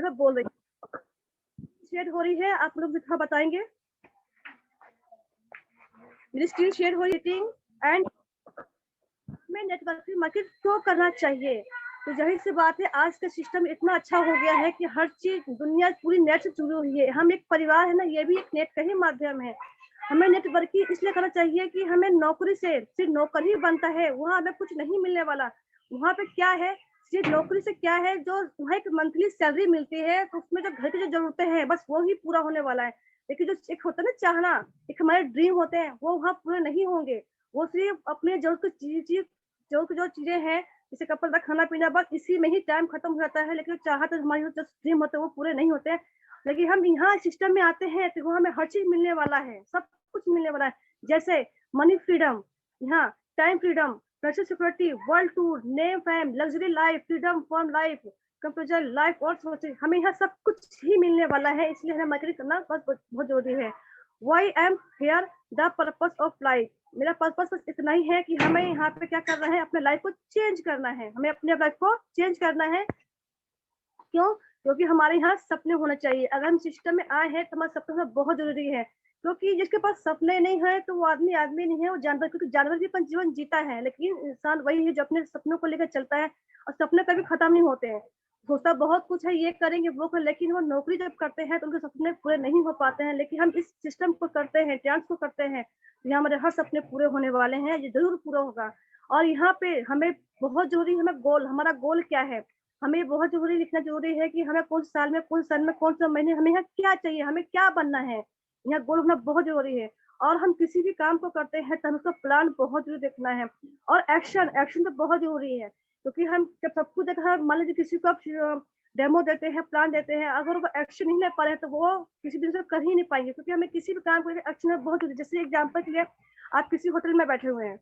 मैं बोल रही हूँ। शेयर हो रही है, आप लोग दिखा बताएंगे? मेरी स्क्रीन शेयर हो रही है। एंड में नेटवर्किंग मार्केट क्यों करना चाहिए? तो जाहिर सी बात है, आज का सिस्टम इतना अच्छा हो गया है कि हर चीज दुनिया पूरी नेट से जुड़ी हुई है। हम एक परिवार है ना, ये भी एक नेट का ही माध्यम है। हमें नेटवर्किंग इसलिए करना चाहिए कि हमें नौकरी से सिर्फ नौकर ही बनता है, वहाँ हमें कुछ नहीं मिलने वाला। वहाँ पे क्या है, सिर्फ नौकरी से क्या है, जो वहाँ एक मंथली सैलरी मिलती है, तो उसमें जो घर की जो जरूरतें हैं बस वो ही पूरा होने वाला है। लेकिन जो एक होता है ना चाहना, एक हमारे ड्रीम होते हैं, वो वहाँ पूरे नहीं होंगे। वो सिर्फ अपने जरूरत की चीज जो चीजें हैं, जैसे कपड़ा खाना पीना, बस इसी में ही टाइम खत्म हो जाता है। लेकिन चाहत हमारी जो ड्रीम होते हैं वो पूरे नहीं होते हैं। लेकिन हम यहाँ सिस्टम में आते हैं तो वो हमें हर चीज मिलने वाला है, सब कुछ मिलने वाला है। जैसे मनी फ्रीडम, यहाँ time freedom, fashion security, world tour, name fame, luxury life, freedom from life, computer life और सोचे, हमें यहाँ सब कुछ ही मिलने वाला है। इसलिए हमें मार्केटिंग करना बहुत जरूरी है। Why am here, the purpose of life, मेरा पर्पस बस इतना ही है कि हमें यहाँ पे क्या करना है, अपने लाइफ को चेंज करना है। हमें अपने लाइफ को चेंज करना है। क्यों? क्योंकि हमारे यहाँ सपने होने चाहिए। अगर हम सिस्टम में आए हैं तो हमारा सपना होना बहुत जरूरी है। क्योंकि जिसके पास सपने नहीं है तो वो आदमी आदमी नहीं है, वो जानवर। क्योंकि जानवर भी अपन जीवन जीता है, लेकिन इंसान वही है जो अपने सपनों को लेकर चलता है। और सपने कभी खत्म नहीं होते हैं। सोचता बहुत कुछ है, ये करेंगे वो करें, लेकिन वो नौकरी जब करते हैं तो उनके सपने पूरे नहीं हो पाते हैं। लेकिन हम इस सिस्टम को करते हैं, डांस को करते हैं, तो यहाँ हमारे हर सपने पूरे होने वाले हैं, ये जरूर पूरा होगा। और यहाँ पे हमें बहुत जरूरी, हमें गोल, हमारा गोल क्या है, हमें बहुत जरूरी लिखना जरूरी है कि हमें कौन साल में, कौन साल में, कौन सा महीने, हमें यहाँ क्या चाहिए, हमें क्या बनना है। यहाँ गोल होना बहुत जरूरी है। और हम किसी भी काम को करते हैं तो हम उसका प्लान बहुत जरूरी देखना है। और एक्शन, एक्शन तो बहुत जरूरी है। क्योंकि हम जब सब कुछ देखा, मान लीजिए किसी को आप डेमो देते हैं, प्लान देते हैं, अगर वो एक्शन नहीं ले पा रहे हैं तो वो किसी दिन से कर ही नहीं पाएंगे। क्योंकि हमें किसी भी काम को एक्शन बहुत जरूरी। जैसे एग्जाम्पल के लिए, आप किसी होटल में बैठे हुए हैं,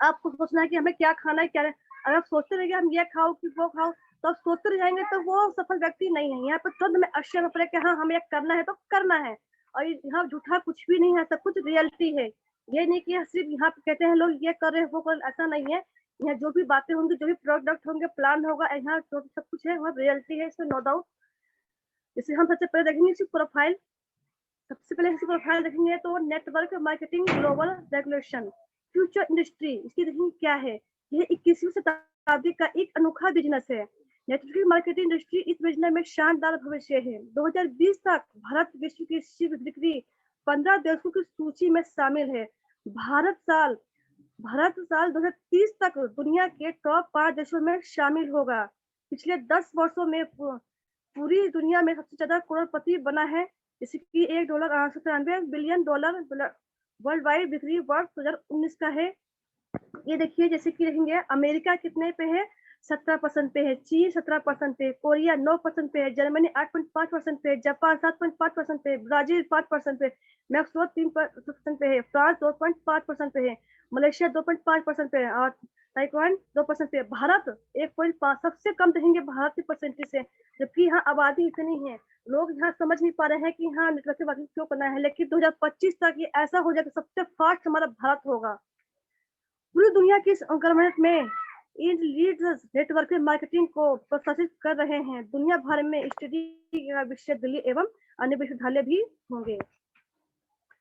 आपको सोचना है कि हमें क्या खाना है, क्या है। अगर आप सोचते रहिए हम ये खाओ कि वो खाओ, तो आप सोचते रह जाएंगे तो वो सफल व्यक्ति नहीं है। यहाँ पर तुरंत में एक्शन पड़े कि हाँ हमें ये करना है तो करना है। और यहाँ झूठा कुछ भी नहीं है, सब कुछ रियलिटी है। ये नहीं कि सिर्फ यहाँ पे कहते हैं लोग ये कर रहे हैं वो कर, ऐसा नहीं है। यहाँ जो भी बातें होंगी, जो भी प्रोडक्ट होंगे, प्लान होगा, यहाँ जो सब कुछ है वह रियलिटी है, इसमें नो डाउट। जैसे हम सबसे पहले देखेंगे इसकी प्रोफाइल। सबसे पहले इसकी प्रोफाइल देखेंगे तो network marketing global regulation future industry, इसकी देखेंगे क्या है। यह 21वीं शताब्दी का एक अनोखा बिजनेस है। नेटवर्क मार्केटिंग इंडस्ट्री इस बिजनेस में शानदार भविष्य है। 2020 तक भारत विश्व की शीर्ष बिक्री 15 देशों की सूची में शामिल है। भारत साल 2030 तक दुनिया के टॉप 5 देशों में शामिल होगा। पिछले 10 वर्षों में पूरी दुनिया में सबसे ज्यादा करोड़पति बना है। जैसे कि $893 बिलियन वर्ल्ड वाइड बिक्री वर्ष 2019 का है। ये देखिए, जैसे कि रहेंगे अमेरिका कितने पे है, 17% पे है, चीन 17% पे, कोरिया 9% पे है, जर्मनी 8.5% पे, जापान 7.5% पे, ब्राजील 5% पे, मैक्सिको 3% पे है, फ्रांस 2.5% पे है, मलेशिया 2.5% पे है, और ताइवान 2% पे। भारत 1.5, सबसे कम रहेंगे भारत की परसेंटेज से। जबकि यहाँ आबादी इतनी है, लोग यहाँ समझ नहीं पा रहे हैं कि हाँ नेटवर्क मार्केटिंग क्यों करना है। लेकिन 2025 तक ये ऐसा हो जाएगा, सबसे फास्ट हमारा भारत होगा। पूरी दुनिया की गवर्नमेंट में इन लीड्स नेटवर्क मार्केटिंग को प्रोत्साहित कर रहे हैं। दुनिया भर में स्टडी विश्वविद्यालय एवं अन्य विश्वविद्यालय भी होंगे।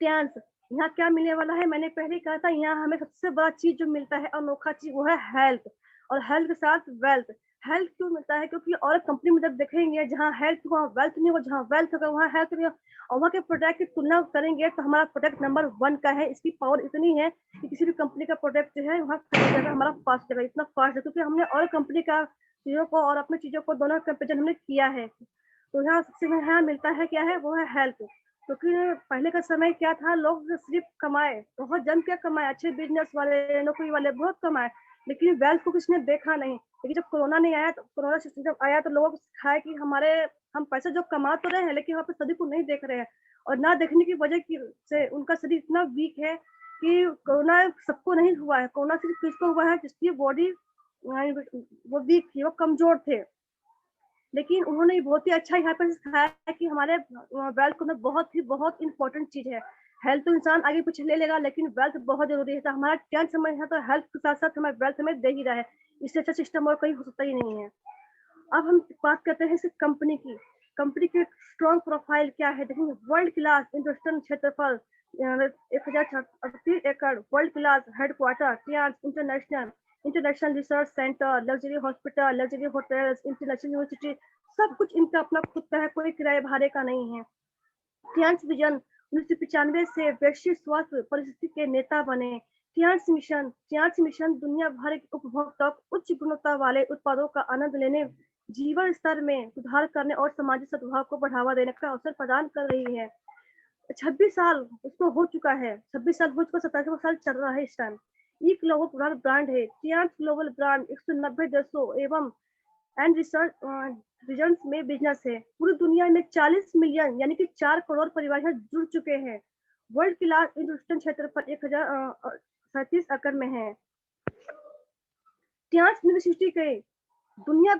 यहाँ क्या मिलने वाला है, मैंने पहले ही कहा था, यहाँ हमें सबसे बड़ा चीज जो मिलता है, अनोखा चीज, वो है हेल्थ। और हेल्थ के साथ वेल्थ। हेल्थ क्यों मिलता है? क्योंकि और कंपनी में जब देखेंगे जहाँ हेल्थ वहाँ वेल्थ नहीं होगा, जहाँ वेल्थ होगा वहाँ हेल्थ नहीं होगा। और वहाँ के प्रोडक्ट की तुलना करेंगे तो हमारा प्रोडक्ट नंबर 1 का है। इसकी पावर इतनी है कि किसी भी कंपनी का प्रोडक्ट जो है वहाँ हमारा फास्ट है, इतना फास्ट है क्योंकि हमने और कंपनी का चीजों को और अपनी चीजों को दोनों कंपेरिजन हमने किया है। तो यहाँ सबसे यहाँ मिलता है क्या है, वो है हेल्थ। क्योंकि पहले का समय क्या था, लोग सिर्फ कमाए, बहुत जम के कमाए, अच्छे बिजनेस वाले, नौकरी वाले बहुत कमाए, लेकिन वेल्थ को किसने देखा नहीं। लेकिन जब कोरोना नहीं आया, तो कोरोना सिस्टम जब आया तो लोगों को सिखाया कि हम पैसे जो कमा तो रहे हैं, लेकिन वहाँ पे सभी को नहीं देख रहे हैं। और ना देखने की वजह की से उनका शरीर इतना वीक है कि कोरोना सबको नहीं हुआ है। कोरोना सिर्फ किसको हुआ है, जिसकी बॉडी वो वीक थी, वो कमजोर थे। लेकिन उन्होंने बहुत ही अच्छा यहाँ पर सिखाया कि हमारे वेल्थ को बहुत इंपॉर्टेंट चीज है। हेल्थ तो इंसान आगे पीछे ले लेगा, लेकिन वेल्थ बहुत जरूरी है। तो हमारा 10 समय है तो हेल्थ के साथ साथ हमारे वेल्थ हमें दे ही रहा है। इससे अच्छा सिस्टम और कहीं हो सकता ही नहीं है। अब हम बात करते हैं इस कंपनी की। कंपनी की स्ट्रॉन्ग प्रोफाइल क्या है देखेंगे। वर्ल्ड क्लास इंडस्ट्रियल क्षेत्रफल 1038 एकड़, world class headquarter Tiens international research centre, luxury hospital, luxury hotels, international university, सब कुछ इनका अपना खुद का है, कोई किराए भाड़े का नहीं है। टियान्स विजन 1995 से वैश्विक स्वास्थ्य परिस्थिति के नेता बने। टियान्स मिशन दुनिया भर के उपभोक्ता को उच्च गुणवत्ता वाले उत्पादों का आनंद लेने, जीवन स्तर में सुधार करने और सामाजिक सद्भाव को बढ़ावा देने का अवसर प्रदान कर रही है। 26 साल उसको हो चुका है, 26 साल हो चुका, 27वां साल चल रहा है इस टाइम। ये ग्लोबल ब्रांड है। टियान्स ग्लोबल ब्रांड 190 देशों एवं एंड रिसर्च रीजन्स में बिजनेस है। पूरी दुनिया में 40 मिलियन यानी कि 4 करोड़ परिवार यहाँ जुड़ चुके हैं। वर्ल्ड क्लास इंडस्ट्रियल क्षेत्र पर 1037 एकड़ में है। टियान्स यूनिवर्सिटी के दुनिया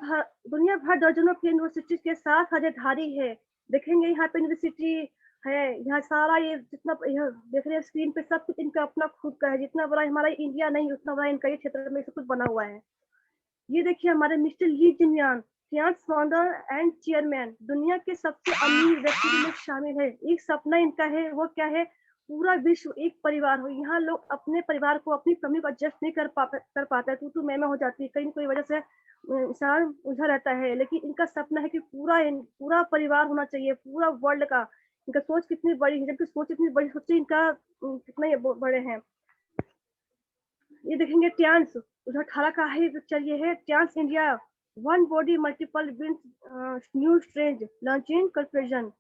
भर दर्जनों की यूनिवर्सिटी के साथ साझेदारी है। देखेंगे यहाँ पे यूनिवर्सिटी है, यहाँ सारा ये जितना देख रहे हैं स्क्रीन पे सब कुछ इनका अपना खुद का है। जितना बड़ा हमारा इंडिया नहीं उतना बड़ा इनका ये क्षेत्र में सब कुछ बना हुआ है। ये देखिए हमारे mister Li Jinyuan, Tiens founder and chairman, दुनिया के सबसे अमीर व्यक्ति में शामिल है। एक सपना इनका है, वो क्या है, पूरा विश्व एक परिवार हो। यहाँ लोग अपने परिवार को अपनी फैमिली को एडजस्ट नहीं कर पाता है, तू मैं हो जाती है, कहीं ना कोई वजह से इंसान उलझा रहता है। लेकिन इनका सपना है कि पूरा परिवार होना चाहिए पूरा वर्ल्ड का। इनका सोच कितनी बड़ी है, जबकि सोच इतनी बड़ी, सोचिए इनका कितने बड़े हैं। ये देखेंगे टियान्स 2018 का है पिक्चर, ये है Tiens India one body multiple wins new strange launching conclusion.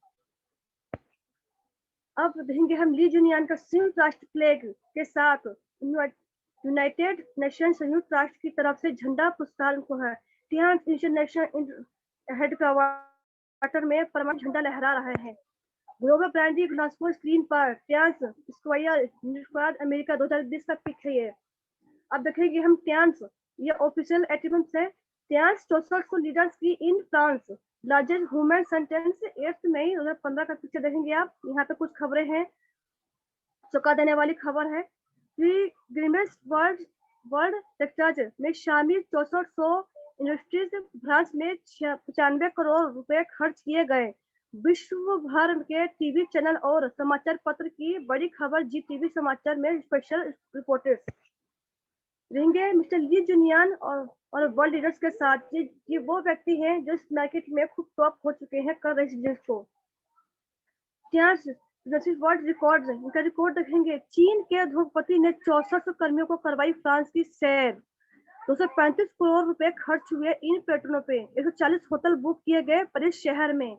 अब देखेंगे हम ली जुनियान का संयुक्त राष्ट्र फ्लैग के साथ यूनाइटेड नेशन संयुक्त राष्ट्र की तरफ से झंडा पुरस्कार को है। टियान्स इंटरनेशनल हेडक्वार्टर में परमाणु झंडा लहरा रहा है। ग्लोबल ब्रांडिंग ग्लासगो स्क्रीन पर टियान्स स्क्वायर अमेरिका 2020 का पिक है ये। अब देखेंगे हम टियान्स, ये ऑफिशियल एटिमम्स है। टियान्स 64 लीडर्स की in France largest women sentence 8 मई 2015 का पिक्चर देखेंगे आप। यहाँ पे कुछ खबरें हैं, चौंका देने वाली खबर है कि गिनेस वर्ल्ड रेकॉर्ड में शामिल 6400 इंडस्ट्रीज फ्रांस में 95 करोड़ रुपए खर्च किए गए। विश्व भर के टीवी चैनल और समाचार पत्र की बड़ी खबर जी टीवी समाचार में स्पेशल रिपोर्टर्स रहेंगे। मिस्टर ली जुनियान और वर्ल्ड लीडर्स के साथ ये वो व्यक्ति हैं जो इस मार्केट में खूब टॉप हो चुके हैं कर रहे बिजनेस को। वर्ल्ड रिकॉर्ड, इनका रिकॉर्ड देखेंगे। चीन के उद्योगपति ने 6400 कर्मियों को करवाई फ्रांस की सैर। 235 करोड़ रुपए खर्च हुए इन पेट्रोलों पे। 140 होटल बुक किए गए पेरिस शहर में।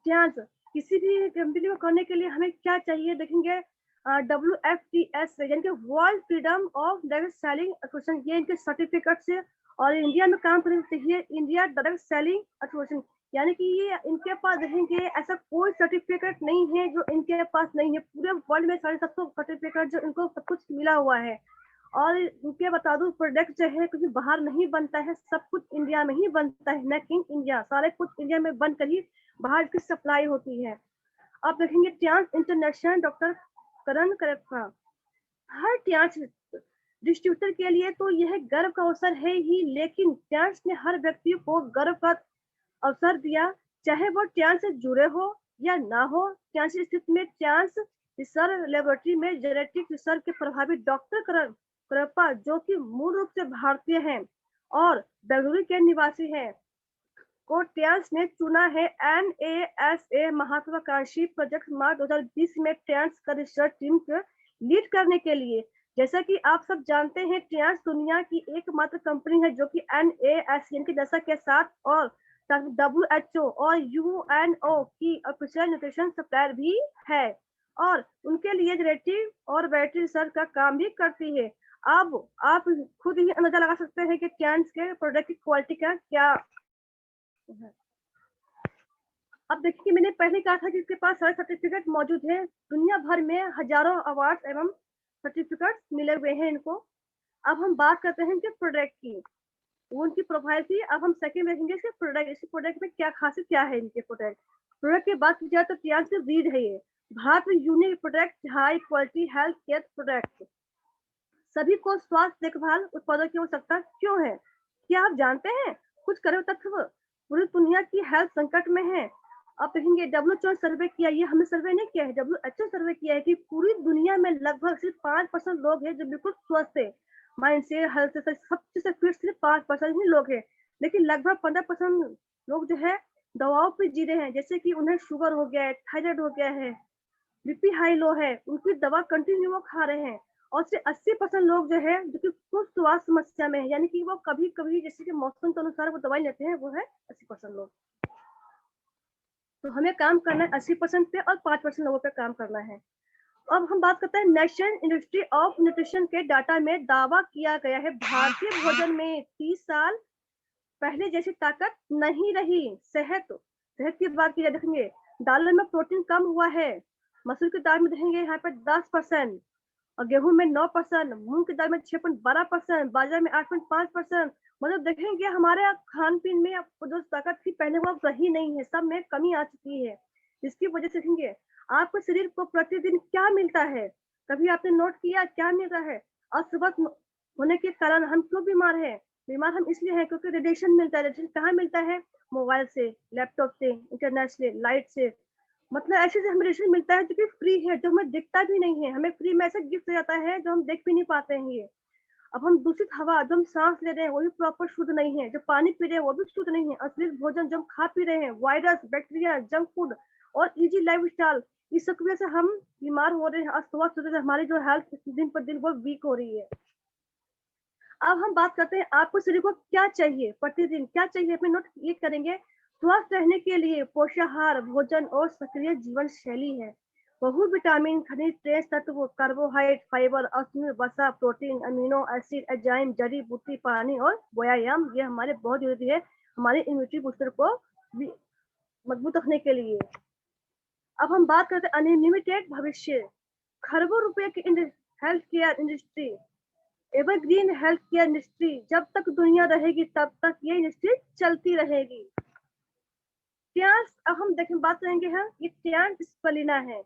किसी भी कंपनी को करने के लिए हमें क्या चाहिए देखेंगे, WFTS यानी कि world freedom of direct selling association, ये इनके सर्टिफिकेट से। और इंडिया में काम करने चाहिए इंडिया डायरेक्ट सेलिंग एसोसिएशन, यानी कि ये इनके पास देखेंगे ऐसा कोई सर्टिफिकेट नहीं है जो इनके पास नहीं है। पूरे वर्ल्ड में 750 सर्टिफिकेट जो इनको सब कुछ मिला हुआ है। और इनके बता दूं प्रोडक्ट जो है कहीं बाहर नहीं बनता है, सब कुछ इंडिया में ही बनता है। मेक इन इंडिया, सारे कुछ इंडिया में बनकर ही बाहर की सप्लाई होती है। आप देखेंगे टियान्स इंटरनेशनल डॉक्टर करण करेक्का, हर टियान्स डिस्ट्रीब्यूटर के लिए तो यह गर्व का अवसर है ही, लेकिन टियान्स ने हर व्यक्ति को गर्व का अवसर दिया, चाहे वो टियान्स से जुड़े हो या ना हो। टियान्स स्थित में टियान्स रिसर्च लेबोरेटरी में जेनेटिक रिसर्च के प्रभावी डॉक्टर करप्पा, जो कि मूल रूप से भारतीय हैं और बेंगलुरु के निवासी हैं, को टियान्स ने चुना है NASA महत्वाकांक्षी प्रोजेक्ट मार्च 2020 में टियान्स का रिसर्च टीम को लीड करने के लिए। जैसा कि आप सब जानते हैं, टियान्स दुनिया की एकमात्र कंपनी है जो कि NASN की दशा के साथ और WHO और UNO की ऑफिशियल न्यूट्रिशन सप्लायर भी है और उनके लिए जेनेटिक और बैटरी रिसर्च का काम भी करती है। अब आप खुद ही अंदाजा लगा सकते हैं कि टियान्स के प्रोडक्ट की क्वालिटी का क्या है। अब देखिए मैंने पहले कहा था कि इसके पास सारे सर्टिफिकेट मौजूद है। दुनिया भर में हजारों अवार्ड एवं सर्टिफिकेट मिले हुए हैं इनको। अब हम बात करते हैं इनके प्रोडक्ट की, उनकी प्रोफाइल की। अब हम सेकंड देखेंगे इसके प्रोडक्ट, इस प्रोडक्ट में क्या खासियत क्या है इनके प्रोडक्ट की बात की जाए तो टियान्स की रीड है ये भारत में unique product, high quality health care product. सभी को स्वास्थ्य देखभाल उत्पादों की आवश्यकता क्यों है, क्या आप जानते हैं? कुछ करो तत्व पूरी दुनिया की हेल्थ संकट में है। आप देखेंगे डब्ल्यूएचओ सर्वे किया, ये हमने सर्वे नहीं किया है, डब्ल्यूएचओ सर्वे किया है कि पूरी दुनिया में लगभग सिर्फ 5% लोग हैं जो बिल्कुल स्वस्थ है, माइंड से, हेल्थ से, सब चीज से फिट सिर्फ 5% ही लोग हैं। लेकिन लगभग 15% लोग जो है दवाओं पे जी रहे हैं, जैसे कि उन्हें शुगर हो गया है, थायराइड हो गया है, बीपी हाई लो है, उनकी दवा कंटिन्यू वो खा रहे हैं। और सिर्फ 80% लोग जो है जो कि खुद स्वास्थ्य समस्या में है, यानी कि वो कभी कभी जैसे कि मौसम के अनुसार वो दवाई लेते हैं, वो है 80% लोग। तो हमें काम करना है 80% पे और 5% लोगों पे काम करना है। अब हम बात करते हैं नेशनल इंस्टीट्यूट ऑफ न्यूट्रिशन के डाटा में दावा किया गया है भारतीय भोजन में 30 साल पहले जैसी ताकत नहीं रही। सेहत सेहत की बात की जाए, देखेंगे दालों में प्रोटीन कम हुआ है, मसूर की दाल में देखेंगे यहाँ पे 10% और गेहूं में 9%, मूंग की दाल में 6.12%, बाजरा में 8.5%। मतलब देखेंगे हमारे खान पीन में अब जो ताकत थी पहले वो रही नहीं है, सब में कमी आ चुकी है। इसकी वजह से देखेंगे आपको शरीर को प्रतिदिन क्या मिलता है, कभी आपने नोट किया क्या मिल रहा है? अस्वस्थ होने के कारण हम क्यों बीमार है? बीमार हम इसलिए हैं क्योंकि रेडिएशन मिलता है। रेडिएशन कहाँ मिलता है? मोबाइल से, लैपटॉप से, इंटरनेट से, लाइट से। मतलब ऐसे से हमें रेडिएशन मिलता है जो कि फ्री है, जो हमें दिखता भी नहीं है, हमें फ्री में ऐसा गिफ्ट हो जाता है जो हम देख भी नहीं पाते हैं ये। अब हम दूषित हवा जो हम सांस ले रहे हैं वो भी प्रॉपर शुद्ध नहीं है, जो पानी पी रहे हैं वो भी शुद्ध नहीं है, असली भोजन जो हम खा पी रहे हैं, वायरस, बैक्टीरिया, जंक फूड और इजी लाइफ स्टाइल, इस सब की वजह से हम बीमार हो रहे हैं, अस्वस्थ हो रहे हैं, हमारी जो हेल्थ दिन पर दिन वो वीक हो रही है। अब हम बात करते हैं आपको शरीर को क्या चाहिए, प्रतिदिन क्या चाहिए, अपने नोट ये करेंगे। स्वस्थ रहने के लिए पोषाहार भोजन और सक्रिय जीवन शैली है। बहु विटामिन खनिज तेज तत्व कार्बोहाइड्रेट फाइबर अश्मी वसा प्रोटीन अमीनो एसिड एंजाइम जड़ी बूटी पानी और व्यायाम, ये हमारे बहुत जरूरी है हमारे इम्यूनिटी बूस्टर को मजबूत रखने के लिए। अब हम बात करते हैं अनलिमिटेड भविष्य। खरबों रुपए की health care industry, evergreen health care industry, जब तक दुनिया रहेगी तब तक ये इंडस्ट्री चलती रहेगी। ट्रांस, अब हम देखें बात करेंगे हम ये ट्रांस स्पलिना है।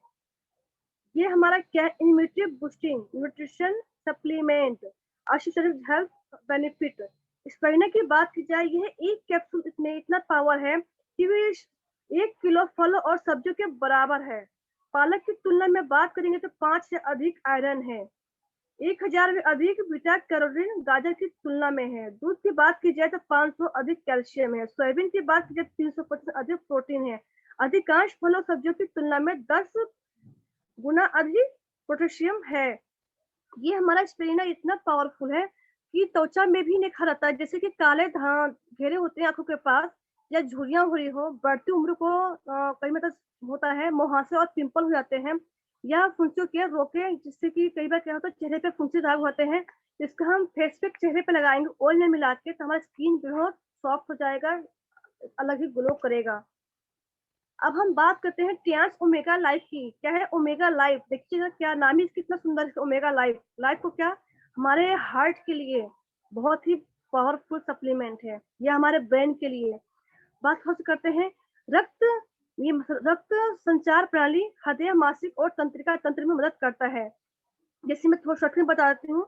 ये हमारा क्या, इम्यूनिटी बूस्टिंग न्यूट्रिशन सप्लीमेंट, आशीर्वाद हेल्थ बेनिफिट। स्पलिना की बात की जाए, यह एक कैप्सूल में इतना पावर है कि वे 1 किलो फल और सब्जियों के बराबर है। पालक की तुलना में बात करेंगे तो 5 से अधिक आयरन है, 1000 में अधिक बीटा कैरोटीन गाजर की तुलना में है। दूध की बात की जाए तो 500 अधिक कैल्शियम है। सोयाबीन की बात की जाए 350 अधिक प्रोटीन है। अधिकांश फलों सब्जियों की तुलना में 10 गुना अधिक पोटेशियम है। ये हमारा स्पिरुलिना इतना पावरफुल है कि त्वचा में भी निखर आता है, जैसे कि काले घेरे होते हैं आंखों के पास या झुर्रियां हो रही हो, बढ़ती उम्र को कई मतलब होता है, मुहासे और पिंपल हो जाते हैं या फुंसियों के रोके, जिससे कि कई बार क्या होता है चेहरे पे फुंसी दाग होते हैं। इसका हम फेस पे चेहरे पे लगाएंगे ऑयल में मिला के तो हमारा स्किन जो है सॉफ्ट हो जाएगा, अलग ही ग्लो करेगा। अब हम बात करते हैं ट्रांस ओमेगा लाइफ की। क्या है ओमेगा लाइफ? देखिएगा क्या नाम ही कितना सुंदर है ओमेगा लाइफ। लाइफ को क्या, हमारे हार्ट के लिए बहुत ही पावरफुल सप्लीमेंट है, या हमारे ब्रेन के लिए। बात हम करते हैं रक्त, ये रक्त संचार प्रणाली, हृदय मासिक और तंत्रिका तंत्र में मदद करता है। जैसे मैं थोड़ा शॉर्ट में बता देती हूँ,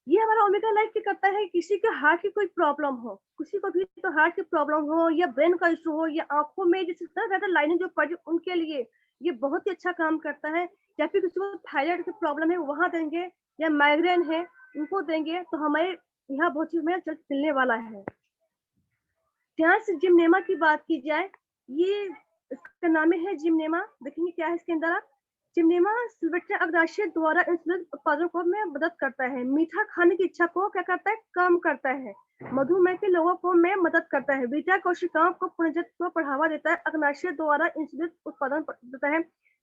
ये हमारा ओमेगा लाइफ क्या करता है, किसी के हार्ट की कोई प्रॉब्लम हो, किसी को भी तो हार्ट की प्रॉब्लम हो या ब्रेन का इशू हो या आंखों में जैसे ज्यादा लाइनें जो पड़ी उनके लिए ये बहुत ही अच्छा काम करता है। या फिर किसी को थायराइड की प्रॉब्लम है वहां देंगे, या माइग्रेन है उनको देंगे, तो हमारे यहाँ बहुत चीज में जल्द मिलने वाला है। ध्यान से जिमनेमा की बात की जाए, ये इसका नाम है जिमनेमा। देखेंगे क्या है इसके अंदर आप, जिमनेमा सिल्वेस्टर अग्नाशय द्वारा इंसुलिन उत्पादन को में मदद करता है। मीठा खाने की इच्छा को क्या करता है, कम करता है। मधुमेह के लोगों को में मदद करता है। बीटा कोशिकाओं को पुनर्जन्म को बढ़ावा देता है। अग्नाशय द्वारा इंसुलिन उत्पादन देता है।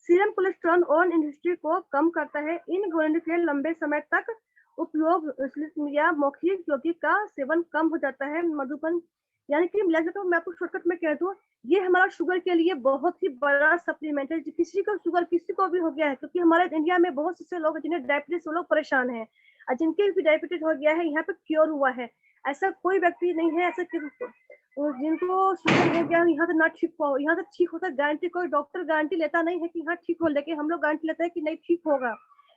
सीरम कोलेस्ट्रॉल और इंडस्ट्री को कम करता है। इन गोलियों के लंबे समय तक उपयोग इंसुलिन या मौखिक यौगिक का सेवन कम हो जाता है। मधुमेह यानी कि मैं आपको शॉर्टकट में कह दूं, ये हमारा शुगर के लिए बहुत ही बड़ा सप्लीमेंट है। किसी को शुगर किसी को भी हो गया है, क्योंकि हमारे इंडिया में बहुत से लोग जिन्हें डायबिटीज, वो लोग परेशान हैं, और जिनके भी डायबिटीज हो गया है यहाँ पे क्योर हुआ है। ऐसा कोई व्यक्ति नहीं है ऐसा जिनको शुगर हो गया यहाँ से ना ठीक हो, यहाँ से ठीक होता है गारंटी, कोई डॉक्टर गारंटी लेता नहीं है कि यहाँ ठीक हो, लेकिन हम लोग गारंटी लेते हैं कि नहीं ठीक होगा।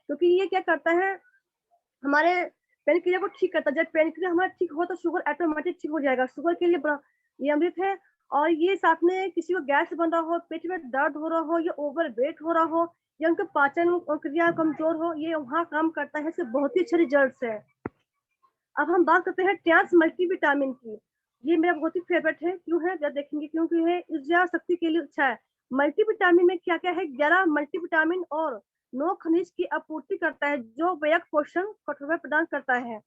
क्योंकि ये क्या करता है, हमारे पेनक्रिया को ठीक करता है। जब पेनक्रिया हमारा ठीक हो तो शुगर ऑटोमेटिक ठीक हो जाएगा। शुगर के लिए ये अमृत है। और ये साथ में किसी को गैस बन रहा हो, पेट में दर्द हो रहा हो, या ओवर वेट हो रहा हो, या उनके पाचन क्रिया कमजोर हो, ये वहाँ काम करता है। इससे बहुत ही अच्छे रिजल्ट है। अब हम बात करते हैं ट्रांस मल्टीविटामिन की। ये मेरा बहुत ही फेवरेट है। क्यों है जब देखेंगे, क्योंकि है ऊर्जा शक्ति के लिए अच्छा है। मल्टीविटामिन में क्या क्या है, 11 मल्टीविटामिन और 9 खनिज की आपूर्ति करता है, जो व्यापक पोषण कठोर प्रदान करता है।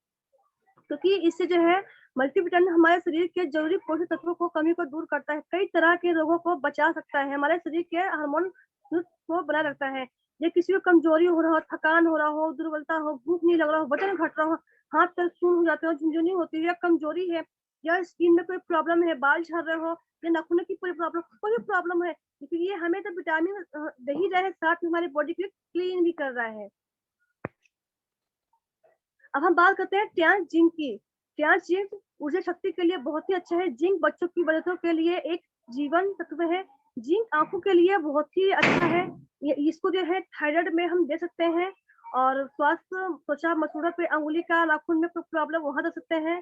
क्योंकि इससे जो है मल्टीविटामिन हमारे शरीर के जरूरी पोषक तत्वों को कमी को दूर करता है, कई तरह के रोगों को बचा सकता है, हमारे शरीर के हार्मोन को बनाए रखता है। ये किसी को कमजोरी हो रहा हो, थकान हो रहा हो, दुर्बलता हो, भूख नहीं लग रहा हो, वजन घट रहा हो, हाथ पैर सून हो जाते हो, झुनझुनी होती है, कमजोरी है, या स्किन में कोई प्रॉब्लम है, बाल झड़ रहे हो, या नाखून की कोई प्रॉब्लम है, क्योंकि ये हमें तो विटामिन दे ही रहा है, साथ में हमारी बॉडी को क्लीन भी कर रहा है। अब हम बात करते हैं ट्रांस जिंक की। ट्रांस जिंक ऊर्जा शक्ति के लिए बहुत ही अच्छा है। जिंक बच्चों की वजहों के लिए एक जीवन तत्व है। जिंक आंखों के लिए बहुत ही अच्छा है। इसको जो है थायराइड में हम दे सकते हैं, और स्वास्थ्य त्वचा मसूड़ा पे अंगुली का नाखून में कोई प्रॉब्लम वहां दे सकते हैं।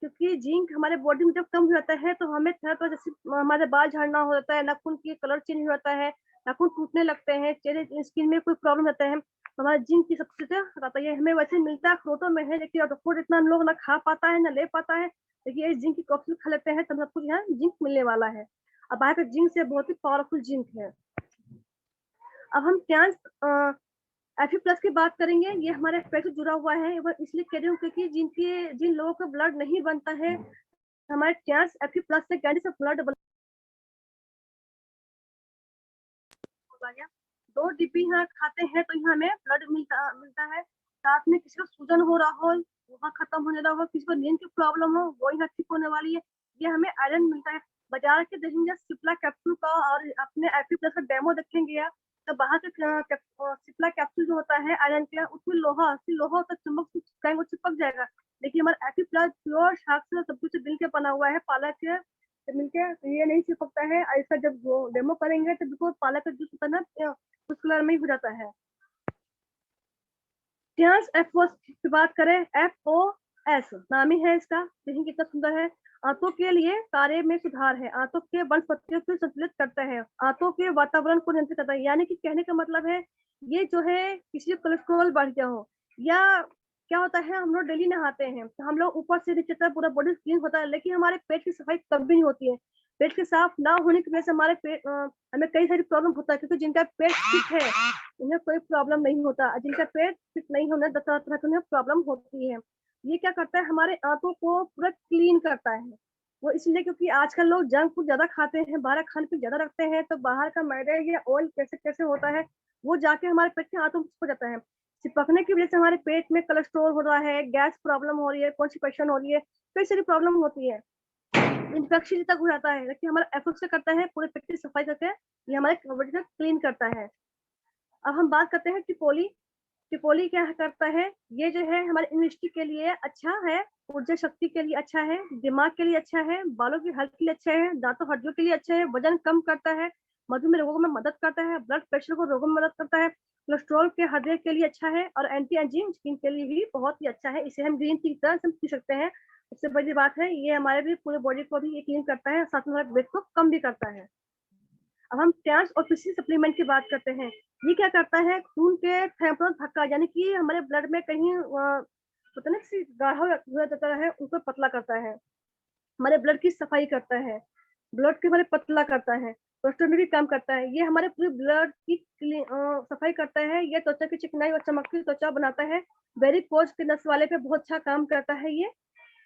क्योंकि जिंक हमारे बॉडी में जब कम हो जाता है तो हमें तरह तरह जैसे हमारे बाल झड़ना हो जाता है, नाखून की कलर चेंज हो जाता है, नाखून टूटने लगते हैं, चेहरे स्किन में कोई प्रॉब्लम रहता है, तो हमारा जिंक की सबसे रहता है। हमें वैसे मिलता है अखरोटों में है, लेकिन अखरोट इतना हम लोग ना खा पाता है ना ले पाता है, लेकिन ये जिंक की कैप्सूल खा लेते हैं तो सब कुछ यहाँ जिंक मिलने वाला है। अब बाहर का जिंक से बहुत ही पावरफुल जिंक है। अब हम ट्रांस एफी प्लस की बात करेंगे। ये हमारे पेट से जुड़ा हुआ है, वो इसलिए कह रही हूँ क्योंकि जिन लोगों का ब्लड नहीं बनता है, हमारे ट्रांस एफी प्लस से कैंडी से ब्लड बन 2 डिब्बी यहाँ खाते हैं तो यहाँ हमें ब्लड मिलता है। साथ में किसी को सूजन हो रहा हो, वहाँ खत्म होने लगा हो, किसी को नींद की प्रॉब्लम हो, वो यहाँ ठीक होने वाली है। ये हमें आयरन मिलता है। बाजार के देखेंगे सिप्ला कैप्सूल का और अपने एफी प्लस का डेमो देखेंगे आप, तो बाहर का सिप्ला कैप्सूल जो होता है आयरन का, उसमें लोहा होता है, चुंबक चिपक जाएगा। लेकिन हमारा एफी प्लस प्योर शाक से सब कुछ मिल के बना हुआ है, पालक के मिलके, ये नहीं चिपकता है। ऐसा जब डेमो करेंगे तो बिल्कुल पालक का जूस होता है ना, उस कलर में ही हो जाता है। ट्रांस एफओएस की बात करें, एफओएस नाम ही है इसका, देखिए कितना सुंदर है। आंतों के लिए कार्य में सुधार है, आंतों के वनस्पतियों को संतुलित करता है, आंतों के वातावरण को नियंत्रित करता है। यानी कि कहने का मतलब है, ये जो है किसी को कोलेस्ट्रॉल बढ़ गया हो, या क्या होता है, हम लोग डेली नहाते हैं तो हम लोग ऊपर से नीचे तक पूरा बॉडी क्लीन होता है, लेकिन हमारे पेट की सफाई कभी नहीं होती है। पेट के साफ ना होने की वजह से हमारे पेट हमें कई सारी प्रॉब्लम होता है, क्योंकि जिनका पेट ठीक है उन्हें कोई प्रॉब्लम नहीं होता, जिनका पेट फिट नहीं होने तरह तरह की उन्हें प्रॉब्लम होती है। ये क्या करता है, हमारे आंतों को पूरा क्लीन करता है। वो इसलिए क्योंकि आजकल लोग जंक फूड ज्यादा खाते हैं, बाहर खाने पे ज्यादा रखते हैं, तो बाहर का मैदा या ऑयल कैसे कैसे होता है, वो जाके हमारे पेट के आंतों में चिपक जाता है। चिपकने की वजह से हमारे पेट में कोलेस्ट्रॉल हो रहा है, गैस प्रॉब्लम हो रही है, कॉन्स्टिपेशन हो रही है, कई सारी प्रॉब्लम होती है, इन्फेक्शन तक हो जाता है। लेकिन हमारा एफर्ट से करता है, पूरे पेट की सफाई करके ये हमारे बॉडी को क्लीन करता है। अब हम बात करते हैं टिपोली। टिपोली क्या करता है, ये जो है हमारे इम्यूनिटी के लिए अच्छा है, ऊर्जा शक्ति के लिए अच्छा है, दिमाग के लिए अच्छा है, बालों की हेल्थ के लिए अच्छा है, दांतों हड्डियों के लिए अच्छा है, वजन कम करता है, मधुमेह रोगों में मदद करता है, ब्लड प्रेशर को रोगों में मदद करता है, कोलेस्ट्रॉल के हृदय के लिए अच्छा है, और एंटी एजिंग स्किन के लिए भी बहुत ही अच्छा है। इसे हम ग्रीन टी की तरह से पी सकते हैं। सबसे बड़ी बात है, ये हमारे भी पूरे बॉडी को भी क्लीन करता है, साथ में हमारे वेट को कम भी करता है। अब हम ट्रांस और फिशी सप्लीमेंट की बात करते हैं। ये क्या करता है, खून के फेफड़ों धक्का, यानी कि हमारे ब्लड में कहीं पता नहीं गाढ़ा हुआ जाता है, उसको पतला करता है, हमारे ब्लड की सफाई करता है, ब्लड के हमारे पतला करता है, कोलेस्ट्रॉल में भी कम करता है। ये हमारे पूरे ब्लड की सफाई करता है। ये त्वचा की चिकनाई और चमकती त्वचा बनाता है। वेरिकोज के नस वाले पे बहुत अच्छा काम करता है ये।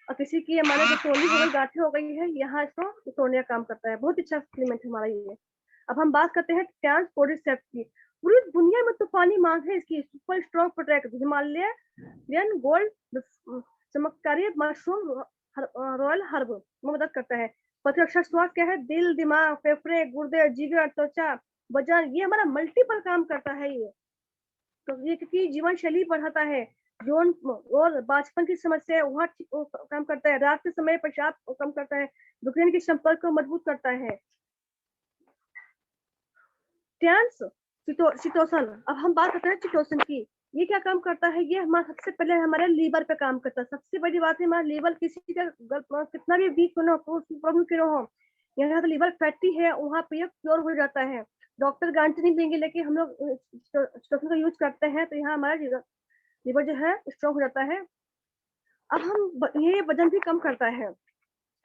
और किसी की हमारे जो टोली हो गई, गांठें हो गई है, यहाँ इसको तोड़ने का काम करता है। बहुत अच्छा सप्लीमेंट है हमारा ये। अब हम बात करते हैं ट्रांस कोर्डिसेप्स की। पूरी दुनिया में तूफानी मांग है इसकी। Super strong protect Himalayan gold चमत्कारी मशरूम रॉयल हर्ब में मदद करता है। प्रतिरक्षा स्वास्थ्य क्या है, दिल, दिमाग, फेफड़े, गुर्दे, जिगर, त्वचा, वजन, ये हमारा मल्टीपल काम करता है ये। तो ये क्योंकि जीवन शैली बढ़ाता है, जोन और बाँझपन की समस्या है वहाँ काम करता है, रात के समय पेशाब कम करता है, ब्रेन के संपर्क को मजबूत करता है। Trans chitosan. अब हम बात करते हैं चिटोसन की। ये क्या काम करता है? ये हमारा सबसे पहले हमारे लीवर पे काम करता है। सबसे बड़ी बात है, हमारा लीवर किसी का कितना भी वीक हो ना हो, प्रॉब्लम क्यों ना हो, यहाँ तो लीवर फैटी है वहाँ पे ये क्योर हो जाता है। डॉक्टर गारंटी नहीं देंगे, लेकिन हम लोग चिटोसन का यूज करते हैं तो यहाँ हमारा लीवर जो है स्ट्रॉन्ग हो जाता है। अब हम ये वजन भी कम करता है।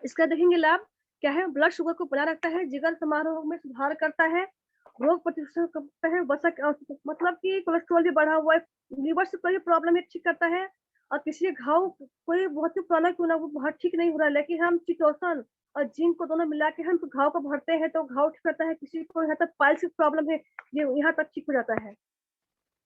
इसका देखेंगे लाभ क्या है? ब्लड शुगर को बनाए रखता है, जिगर समारोह में सुधार करता है, रोग प्रतिरोधक करता है, मतलब कि कोलेस्ट्रॉल भी बढ़ा हुआ है, लीवर से कोई प्रॉब्लम है ठीक करता है। और किसी घाव कोई बहुत ही पुराना क्यों ना वो बहुत ठीक नहीं हो रहा है, लेकिन हम चिटोसन और जिंक को दोनों मिला के हम घाव को भरते हैं तो घाव ठीक करता है। किसी को यहाँ तक पाइल्स की प्रॉब्लम है, ये यहाँ तक ठीक हो जाता है।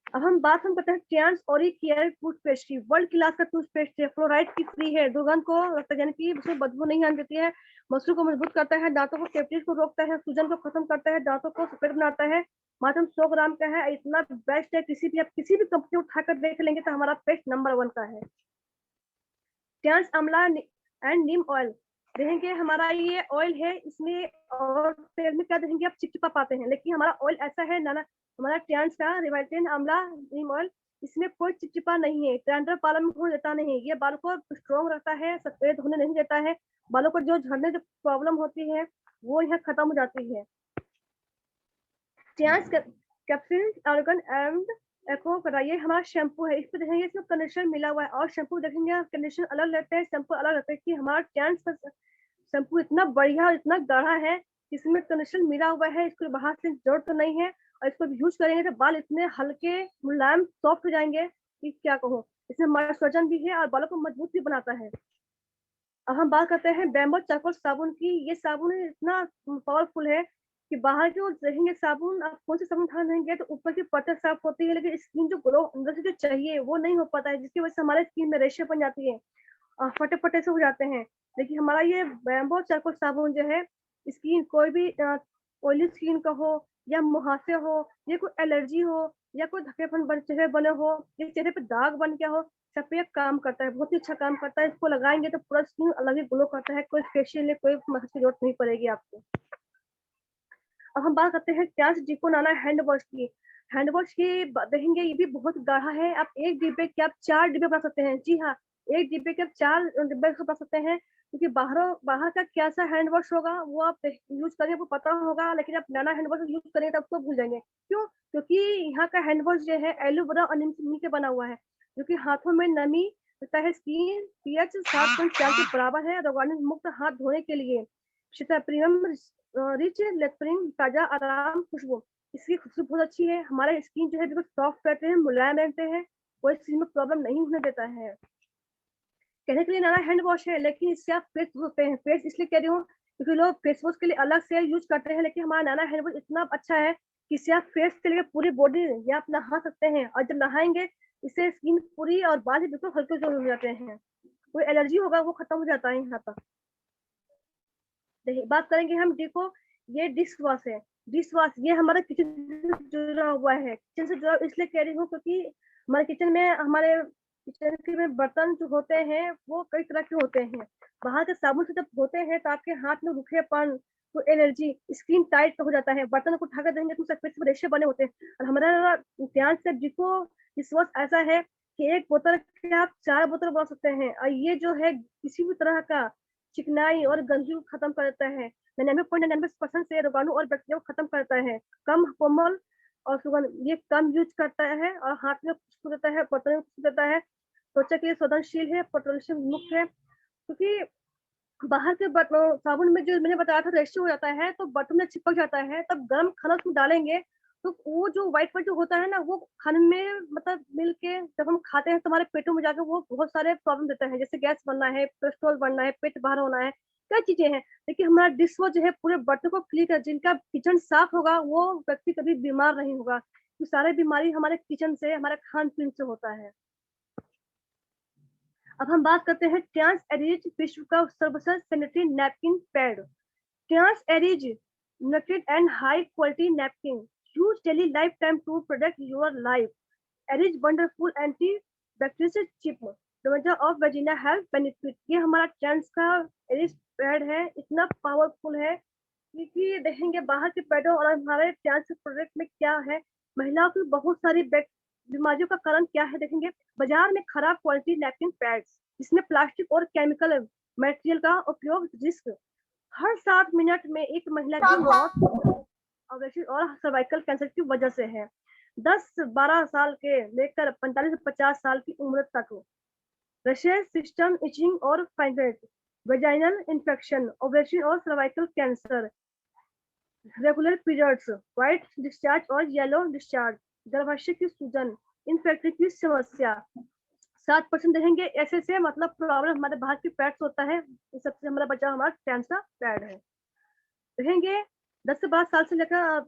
अब हम बात करते हैं ट्रांस ओरिकेयर टूथपेस्ट की। वर्ल्ड क्लास का टूथपेस्ट है, फ्लोराइड की फ्री है, दुर्गंध को यानी कि उसमें बदबू नहीं आने देती है, मसूल को मजबूत करता है, दांतों को कैविटीज को रोकता है, सूजन को खत्म करता है, दांतों को सफेद बनाता है। मात्र 100 ग्राम का है, इतना बेस्ट है। आप किसी भी कंपनी उठाकर देख लेंगे तो हमारा पेस्ट नंबर 1 का है। ट्रांस आंवला एंड नीम ऑयल देखेंगे, हमारा ये ऑयल है, इसमें और तेल में क्या देखेंगे आप चिपचिपा पाते हैं, लेकिन हमारा ऑयल ऐसा है ना, हमारा ट्रांस का रिवाइटिन आंवला नीम ऑयल, इसमें कोई चिपचिपा नहीं है, ट्रांडर पालन हो देता नहीं, ये बालों को स्ट्रॉन्ग रखता है, सफेद होने नहीं देता है, बालों को जो झड़ने जो प्रॉब्लम होती है वो यहाँ खत्म हो जाती है। ट्रांस कैप्सूल आर्गन एंड एको कराइए, हमारा शैम्पू है, इस पे देखेंगे इसमें कंडीशनर मिला हुआ है, और शैम्पू देखेंगे कंडीशनर अलग रहते हैं, शैम्पू अलग रहता है। कि हमारा ट्रांस का शैम्पू इतना बढ़िया और इतना गाढ़ा है, इसमें कंडीशनर मिला हुआ है, इसको बाहर से जरूरत तो नहीं है, और इसको यूज करेंगे तो बाल इतने हल्के मुलायम सॉफ्ट हो जाएंगे कि क्या कहूँ। इसमें मॉइस्चराइजर भी है और बालों को मजबूत भी बनाता है। अब हम बात करते हैं बैम्बो चारकोल साबुन की। ये साबुन इतना पावरफुल है कि बाहर के वो देखेंगे साबुन, आप कौन से साबुन खा लेंगे तो ऊपर की परत साफ होती है, लेकिन स्किन जो ग्लो अंदर से जो चाहिए वो नहीं हो पाता है, जिसकी वजह से हमारे स्किन में रेशे बन जाती है और फटे फटे से हो जाते हैं। लेकिन हमारा ये बैम्बो चारकोल साबुन जो है, स्किन कोई भी ऑयली स्किन का हो या मुहासे हो या कोई एलर्जी हो या कोई धब्बेपन चेहरे बने हो या चेहरे पे दाग बन गया हो, सब पे काम करता है, बहुत ही अच्छा काम करता है। इसको लगाएंगे तो पूरा स्किन अलग ही ग्लो करता है, कोई फेशियल या कोई मसाज की जरूरत नहीं पड़ेगी आपको। अब हम बात करते हैं ट्रांस डिको नाना हैंड वॉश की। हैंड वॉश की देखेंगे, ये भी बहुत गाढ़ा है, आप एक डिब्बे के आप 4 डिब्बे बना सकते हैं। जी हाँ, एक डिब्बे के आप 4 डिब्बे बना सकते हैं, क्योंकि बाहर का कैसा हैंड वॉश होगा वो आप यूज करेंगे आपको पता होगा, लेकिन आप नाना हैंड वॉश यूज करेंगे तब तो भूल जाएंगे। क्यों? क्योंकि यहाँ का हैंड वॉश जो है एलोवेरा और नीम से मिलकर बना हुआ है, जो कि हाथों में नमी देता है, स्किन पीएच 7.4 के बराबर है, रोगाणु मुक्त हाथ धोने के लिए प्रीमियम रिच लेटरिंग ताजा आराम खुशबू। इसकी खुशबू बहुत अच्छी है, हमारे स्किन जो है बिल्कुल सॉफ्ट रहते हैं, मुलायम रहते हैं, कोई स्किन में प्रॉब्लम नहीं होने देता है। कहने के लिए नाना हैंड वॉश है, लेकिन इससे आप फेस धोते हैं। फेस इसलिए कह रही हूँ क्योंकि लोग फेस वॉश के लिए अलग से यूज करते हैं, लेकिन हमारा नाना हैंड वॉश इतना अच्छा है कि इससे आप फेस के लिए पूरी बॉडी या आप नहा सकते हैं, और जब नहाएंगे इससे स्किन पूरी और बाल भी बिल्कुल हल्के जो हो जाते हैं, कोई एलर्जी होगा वो खत्म हो जाता है यहाँ तक। देखिए बात करेंगे हम डिको, ये डिश वॉश है। डिश वॉश ये हमारे किचन से जुड़ा हुआ है, किचन से जुड़ा इसलिए कह रही हूँ क्योंकि हमारे किचन में किचन में बर्तन जो होते हैं वो कई तरह के होते हैं। बाहर के साबुन से जब धोते हैं तो आपके हाथ में रूखेपन, तो एलर्जी, स्किन टाइट हो जाता है, बर्तन को उठाकर देंगे तो सफेद से रेशे बने होते हैं। और हमारा ध्यान से डिको डिश वॉश ऐसा है कि एक बोतल के आप 4 बोतल बना सकते हैं, और ये जो है किसी भी तरह का चिकनाई और गंदगी को खत्म करता है, 99.99% से रोगाणु और बैक्टीरिया को खत्म करता है, कम कोमल और सुगंध, ये कम यूज करता है और हाथ में खुशबू देता है, बर्तन में खुशबू देता है, त्वचा के लिए संवेदनशील है, पोटेशियम मुक्त है। क्योंकि बाहर के साबुन में जो मैंने बताया था रेशे हो जाता है तो बर्तन में चिपक जाता है, तब गर्म खाना उसमें डालेंगे तो वो जो व्हाइट व्हाइट जो होता है ना वो खाने में मतलब मिल के जब हम खाते हैं तो हमारे पेटों में जाकर वो बहुत सारे प्रॉब्लम देता है, जैसे गैस बनना है, कोलेस्ट्रॉल बढ़ना है, पेट बाहर होना है, कई चीजें हैं। लेकिन हमारा डिश वॉश जो है पूरे बर्तन को क्लीन कर, जिनका किचन साफ होगा वो व्यक्ति कभी बीमार नहीं होगा, तो सारे बीमारी हमारे किचन से, हमारे खान पीन से होता है। अब हम बात करते हैं ट्रांस एरिज विश्व का सर्वश्रेष्ठ sanitary napkin pad. Trans Airiz नटेड and high quality napkin use daily life time to protect your life. Airiz wonderful antibacterial chip डोमेजा ऑफ वेजिना हेल्थ बेनिफिट। ये हमारा ट्रांस का एरिज पैड है, इतना पावरफुल है क्योंकि देखेंगे बाहर के पैडों और हमारे ट्रांस प्रोडक्ट में क्या है, महिलाओं की बहुत सारी बीमारियों का कारण क्या है देखेंगे। बाजार में खराब क्वालिटी नैपकिन पैड्स, जिसमें प्लास्टिक और केमिकल मटेरियल का उपयोग, रिस्क हर 7 मिनट में एक महिला की मौत और सर्वाइकल कैंसर की वजह से है। 10-12 साल के लेकर 45 से 50 साल की उम्र तक रशेज सिस्टम इचिंग और फाइब्रोइड, वेजाइनल इन्फेक्शन, ओवरेशन और cervical cancer, regular periods, white discharge और येलो डिस्चार्ज, गर्भाशय की सूजन, इन्फेक्शन की समस्या 7% रहेंगे। ऐसे से मतलब प्रॉब्लम हमारे बाहर की पैड्स होता है, सबसे हमारा बचाव हमारा कैंसर पैड है। रहेंगे 10 से 12 साल से लेकर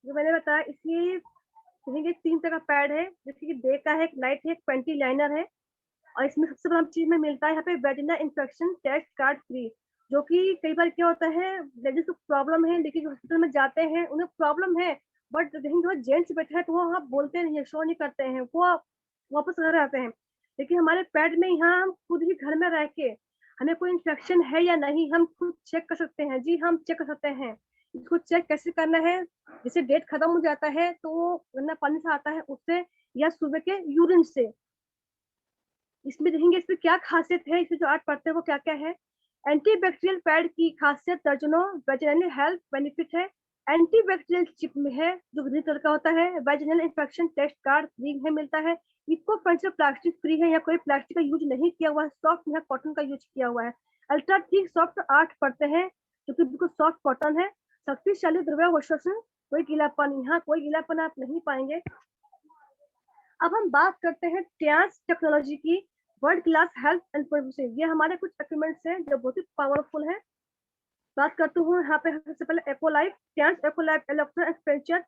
जो मैंने बताया, इसलिए रहेंगे 3 तरह का पैड है, जैसे कि डे का है, एक नाइट है, एक पेंटी लाइनर है। और इसमें सबसे बड़ा चीज में मिलता है यहाँ पे vagina infection test card free, जो कि कई बार क्या होता है, लेडीज को प्रॉब्लम है लेकिन हॉस्पिटल में जाते हैं, उन्हें प्रॉब्लम है, बट लेकिन जो जेंट्स बैठे हैं तो वो वहाँ बोलते नहीं है, शो नहीं करते हैं, वो वापस घर आते हैं। लेकिन हमारे पैड में यहाँ हम खुद ही घर में रह के हमें कोई इन्फेक्शन है या नहीं हम खुद चेक कर सकते हैं। जी हम चेक कर सकते हैं। इसको चेक कैसे करना है, जैसे डेट खत्म हो जाता है तो वो गंदा पानी से आता है उससे, या सुबह के यूरिन से। इसमें देखेंगे इसमें क्या खासियत है, इसमें जो 8 पढ़ते हैं वो क्या क्या है। एंटीबैक्टीरियल पैड की खासियत दर्जनों वेजिनल हेल्थ बेनिफिट है। एंटीबैक्टीरियल चिप में है जो ग्रीन कलर का होता है। Vaginal infection test card free है मिलता है। इको फ्रेंडली प्लास्टिक फ्री है, या कोई प्लास्टिक का यूज नहीं किया हुआ है, सॉफ्ट में कॉटन का यूज किया हुआ है। अल्ट्रा थिक सॉफ्ट 8 पड़ते हैं जो कि बिल्कुल सॉफ्ट कॉटन है। शक्तिशाली द्रव्यावशोषण, कोई गीलापन, यहाँ कोई गीलापन आप नहीं पाएंगे। अब हम बात करते हैं ट्रांस टेक्नोलॉजी की। World class health and services, ये हमारे कुछ एक्यूपमेंट्स हैं जो बहुत ही पावरफुल हैं। बात करती हूँ यहाँ पे सबसे पहले Ecolife, trans Ecolife electro acupuncture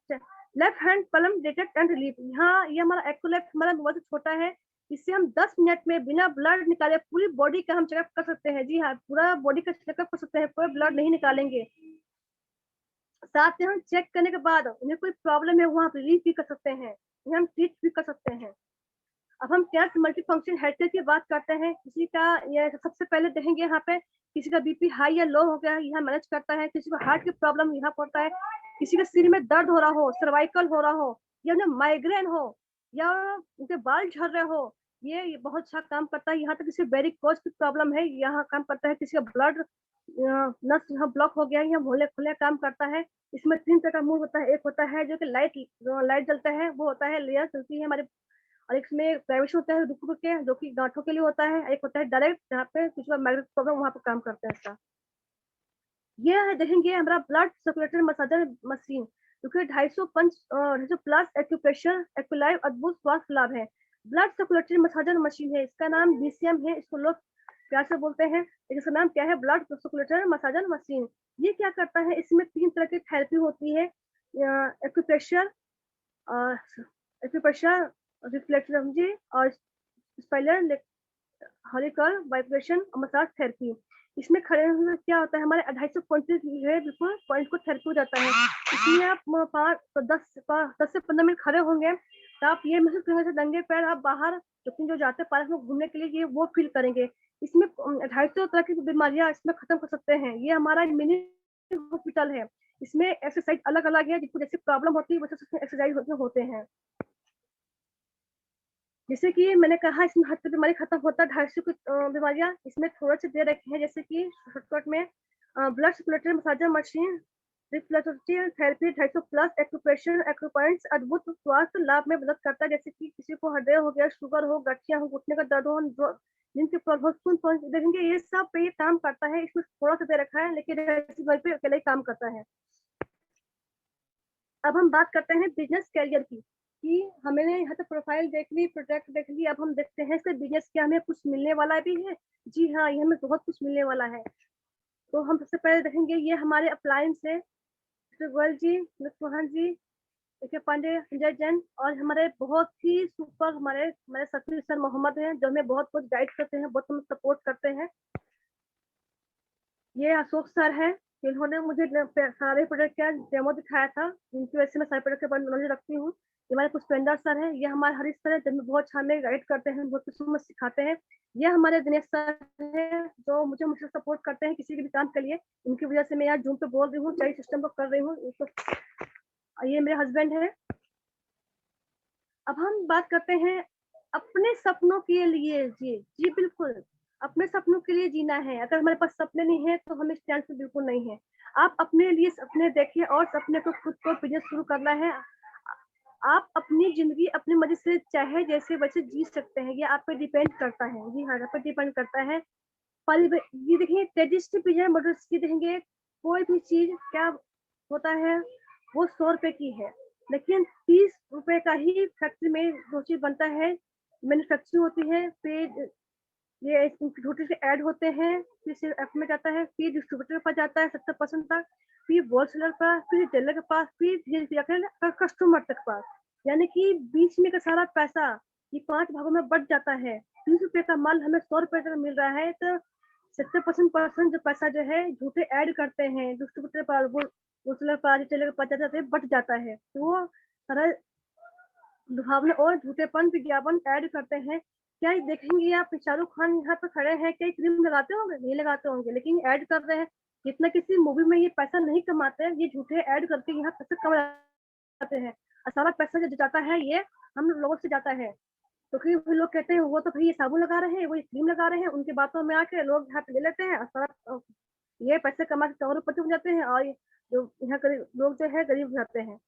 left hand palm detect and relief. यहाँ ये हमारा एकोलाइफ हमारा बहुत छोटा है, इससे हम 10 मिनट में बिना ब्लड निकाले पूरी बॉडी का हम चेकअप कर सकते हैं। जी हाँ, पूरा बॉडी का चेकअप कर सकते हैं, कोई ब्लड नहीं निकालेंगे। साथ में हम चेक करने के बाद उन्हें कोई प्रॉब्लम है वहाँ रिलीफ भी कर सकते हैं, हम ट्रीट भी कर सकते हैं। अब हम ट्रांस मल्टीफंक्शन हेल्थ की बात करते हैं। किसी का ये सबसे पहले देखेंगे यहाँ पे, किसी का बीपी हाई या लो हो गया यहाँ मैनेज करता है, किसी को हार्ट की प्रॉब्लम यहाँ पड़ता है, किसी के सिर में दर्द हो रहा हो, सर्वाइकल हो रहा हो, या उन्हें माइग्रेन हो, या उनके बाल झड़ रहे हो, ये बहुत अच्छा काम करता है। यहाँ तक किसी वेरिकोज की प्रॉब्लम है यहाँ काम करता है, किसी का ब्लड नस यहाँ ब्लॉक हो गया है यहाँ भोले खुले काम करता है। इसमें 3 तरह का मुंह होता है, एक होता है जो कि लाइट लाइट जलता है, वो होता है लेयर चलती है हमारे, और एक इसमें प्राइवेट होता है रुक रुक के जो कि गांठों के लिए होता है, एक होता है डायरेक्ट जहाँ पे कुछ मैग्नेट प्रॉब्लम वहाँ पे काम करता है इसका। ये है देखेंगे हमारा ब्लड सर्कुलेटर मसाजर मशीन, जो कि 250 पंच प्लस एक्यूप्रेशर एक्लाइव अद्भुत स्वास्थ्य लाभ है। ब्लड सर्कुलेटरी मसाजर मशीन है, इसका नाम बीसीएम है, इसको लोग प्यार से बोलते हैं, लेकिन इसका नाम क्या है, ब्लड सर्कुलेटर मसाजर मशीन। ये क्या करता है, इसमें 3 तरह की थेरेपी होती है, एक्यूप्रेशर, एक्यूप्रेशर रिफ्लेक्टोलॉजी और स्पाइनल हॉलिकल वाइब्रेशन और मसाज थेरेपी। इसमें खड़े हुए क्या होता है, हमारे 250 पॉइंट है, बिल्कुल पॉइंट को थेरेपी हो जाता है। इसमें आप 10 से 15 मिनट खड़े होंगे तो आप ये महसूस करेंगे नंगे पैर आप बाहर जो जाते हैं पार्क में घूमने के लिए, ये वो फील करेंगे। इसमें 250 तरह की बीमारियां इसमें खत्म कर सकते हैं। ये हमारा मिनी हॉस्पिटल है, इसमें एक्सरसाइज अलग अलग है, जिसको जैसे प्रॉब्लम होती है वैसे एक्सरसाइज होते हैं। जैसे कि मैंने कहा इसमें हर बीमारी खत्म होता है, 250 कुछ बीमारियां इसमें थोड़े से दे रखे हैं, जैसे कि शॉर्टकट में blood circulatory massager machine, reflective therapy 250 plus acupressure acupoints अद्भुत स्वास्थ्य लाभ में मदद करता है। जैसे कि किसी को हृदय हो गया, शुगर हो, गठिया हो, घुटने का दर्द हो, जिनके प्रॉब्लम देखेंगे ये सब पे ये काम करता है। इसमें थोड़ा सा दे रखा है लेकिन घर पे अकेले ही काम करता है। अब हम बात करते हैं बिजनेस कैरियर की, कि हमें यहाँ तक प्रोफाइल देख ली, प्रोडक्ट देख ली, अब हम देखते हैं इससे बिजनेस क्या हमें कुछ मिलने वाला भी है। जी हाँ, ये हमें बहुत कुछ मिलने वाला है। तो हम सबसे पहले देखेंगे ये हमारे अप्लायंस है, गोयल जी, चौहान जी, के पांडे, संजय जैन, और हमारे बहुत ही सुपर हमारे हमारे सतीश सर मोहम्मद हैं जो हमें बहुत कुछ गाइड करते हैं, बहुत हमें सपोर्ट करते हैं। ये अशोक सर है, इन्होंने मुझे सारे प्रोडक्ट का डेमो दिखाया था, जिनकी वजह से मैं सारे प्रोडक्ट के बारे में नॉलेज रखती हूँ। ये हमारे पुष्पेंद्र सर है, ये हमारे हरीश सर है, जिनमें बहुत अच्छा हमें गाइड करते हैं, बहुत कुछ हमें सिखाते हैं। ये हमारे दिनेश सर है जो मुझे सपोर्ट करते हैं किसी भी काम के लिए, उनकी वजह से मैं यहाँ जूम पे बोल रही हूँ, चाहे सिस्टम को कर रही हूँ। ये मेरे हस्बैंड है, अब हम बात करते हैं अपने सपनों के लिए। जी जी बिल्कुल, अपने सपनों के लिए जीना है। अगर हमारे पास सपने नहीं है तो हमें स्टैंड पे बिल्कुल नहीं है। आप अपने लिए सपने देखिए और सपने को खुद को बिजनेस शुरू करना है। आप अपनी जिंदगी अपनी मर्जी से चाहे जैसे वैसे जी सकते हैं, ये आप पे डिपेंड करता है। जी हाँ, आप पे डिपेंड करता है। ये देखिए ट्रेडिशनल पिज्जा मॉडल्स की देखेंगे, कोई भी चीज क्या होता है वो 100 रुपए की है, लेकिन 30 रुपए का ही फैक्ट्री में वो चीज बनता है, मैन्युफैक्चरिंग होती है, फिर ये छोटे से ऐड होते हैं, फिर से ऐप में जाता है, फिर डिस्ट्रीब्यूटर के पास जाता है 70% तक, फिर होलसेलर पर, फिर रिटेलर के पास, फिर धीरे धीरे जाकर कस्टमर तक पास। यानी कि बीच में का सारा पैसा ये 5 भागों में बट जाता है। 30 रुपए का माल हमें 100 रुपए तक मिल रहा है, तो 70% जो पैसा जो है झूठे ऐड करते हैं डिस्ट्रीब्यूटर पर, वो होलसेलर पर, रिटेलर के पास जाते बट जाता है। तो वो सारा लुभावना और झूठेपन विज्ञापन ऐड करते हैं। क्या ये देखेंगे आप, शाहरुख खान यहाँ पे खड़े हैं, क्या क्रीम लगाते होंगे? नहीं लगाते होंगे, लेकिन ऐड कर रहे हैं। जितना किसी मूवी में ये पैसा नहीं कमाते हैं, ये झूठे ऐड करके यहाँ पैसे कमाते हैं। और सारा पैसा जो जाता है ये हम लोगों से जाता है। तो फिर वो लोग कहते हैं वो तो भाई ये साबुन लगा रहे हैं, वो ये क्रीम लगा रहे हैं, उनकी बातों में आके लोग यहाँ पे ले लेते हैं और सारा ये पैसे कमा के करोड़पति हो जाते हैं, और जो यहाँ गरीब लोग जो है गरीब हो जाते हैं।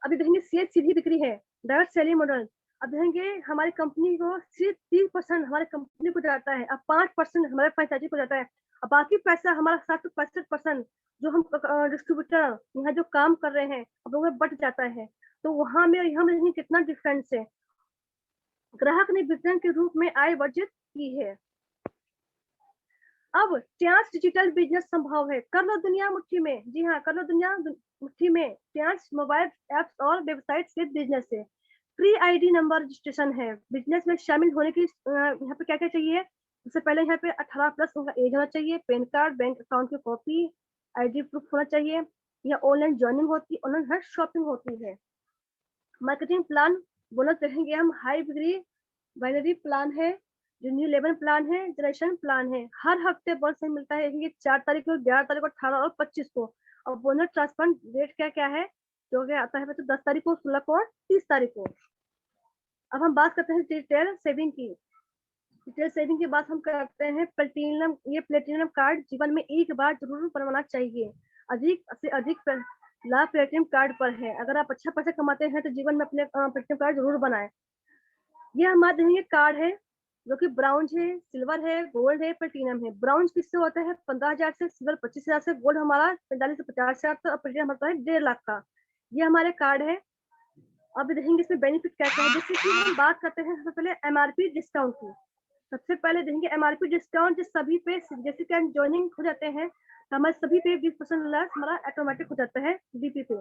अभी देखेंगे सेल सीधी बिक्री है, डायरेक्ट सेलिंग मॉडल। अब देखेंगे हमारी कंपनी को सिर्फ 30% हमारे कंपनी को जाता है, अब 5% हमारे फ्रेंचाइजी को जाता है, अब बाकी पैसा हमारा 60-65% जो हम डिस्ट्रीब्यूटर यहाँ जो काम कर रहे हैं अब वो बट जाता है। तो वहां में यहाँ में कितना डिफरेंस है। ग्राहक ने वितरण के रूप में आय वर्जित की है। अब ट्यांस डिजिटल बिजनेस संभव है, कर लो दुनिया मुट्ठी में। जी हाँ, कर लो दुनिया मुट्ठी में। ट्यांस मोबाइल एप्स और वेबसाइट से बिजनेस है। फ्री आईडी नंबर रजिस्ट्रेशन है। बिजनेस में शामिल होने की यहाँ पे क्या क्या चाहिए? सबसे पहले यहाँ पे 18+ उनका एज होना चाहिए, पैन कार्ड, बैंक अकाउंट की कॉपी, आईडी प्रूफ होना चाहिए। या ऑनलाइन ज्वाइनिंग होती है, ऑनलाइन हर शॉपिंग होती है। मार्केटिंग प्लान बोनस देखेंगे हम, हाई डिग्री बाइनरी प्लान है, जो न्यू लेवल प्लान है, जनरेशन प्लान है। हर हफ्ते बोनस में मिलता है, ये 4 तारीख को, 11 तारीख को, 18 और 25 को। और बोनस ट्रांसफर डेट क्या क्या है जो कि आता है, तो 10 तारीख को, 16 को और 30 तारीख को। अब हम बात करते हैं डिटेल सेविंग की। डिटेल सेविंग की बात हम करते हैं प्लेटिनम। ये प्लेटिनम कार्ड जीवन में एक बार जरूर बनवाना चाहिए। अधिक से अधिक लाभ प्लेटिनम कार्ड पर है। अगर आप अच्छा पैसा कमाते हैं तो जीवन में अपने प्लेटिनम कार्ड जरूर बनाएं। ये हमारे देखेंगे कार्ड है जो कि ब्राउन्ज है, सिल्वर है, गोल्ड है, प्लेटिनम है। ब्राउन्ज किससे होता है? 15,000 से, सिल्वर 25,000 से, गोल्ड हमारा 45 से 50,000 तक, और प्लेटिनम होता है 1.5 लाख का। ये हमारे कार्ड है। अब देखेंगे इसमें बेनिफिट क्या क्या है। जैसे कि हम बात करते हैं सबसे पहले एमआरपी डिस्काउंट की। सबसे पहले देखेंगे एमआरपी डिस्काउंट, जो सभी पे जैसे कि हम ज्वाइनिंग हो जाते हैं तो हमारे सभी पे 20% लेस हमारा ऑटोमेटिक हो जाता है डीपी पे।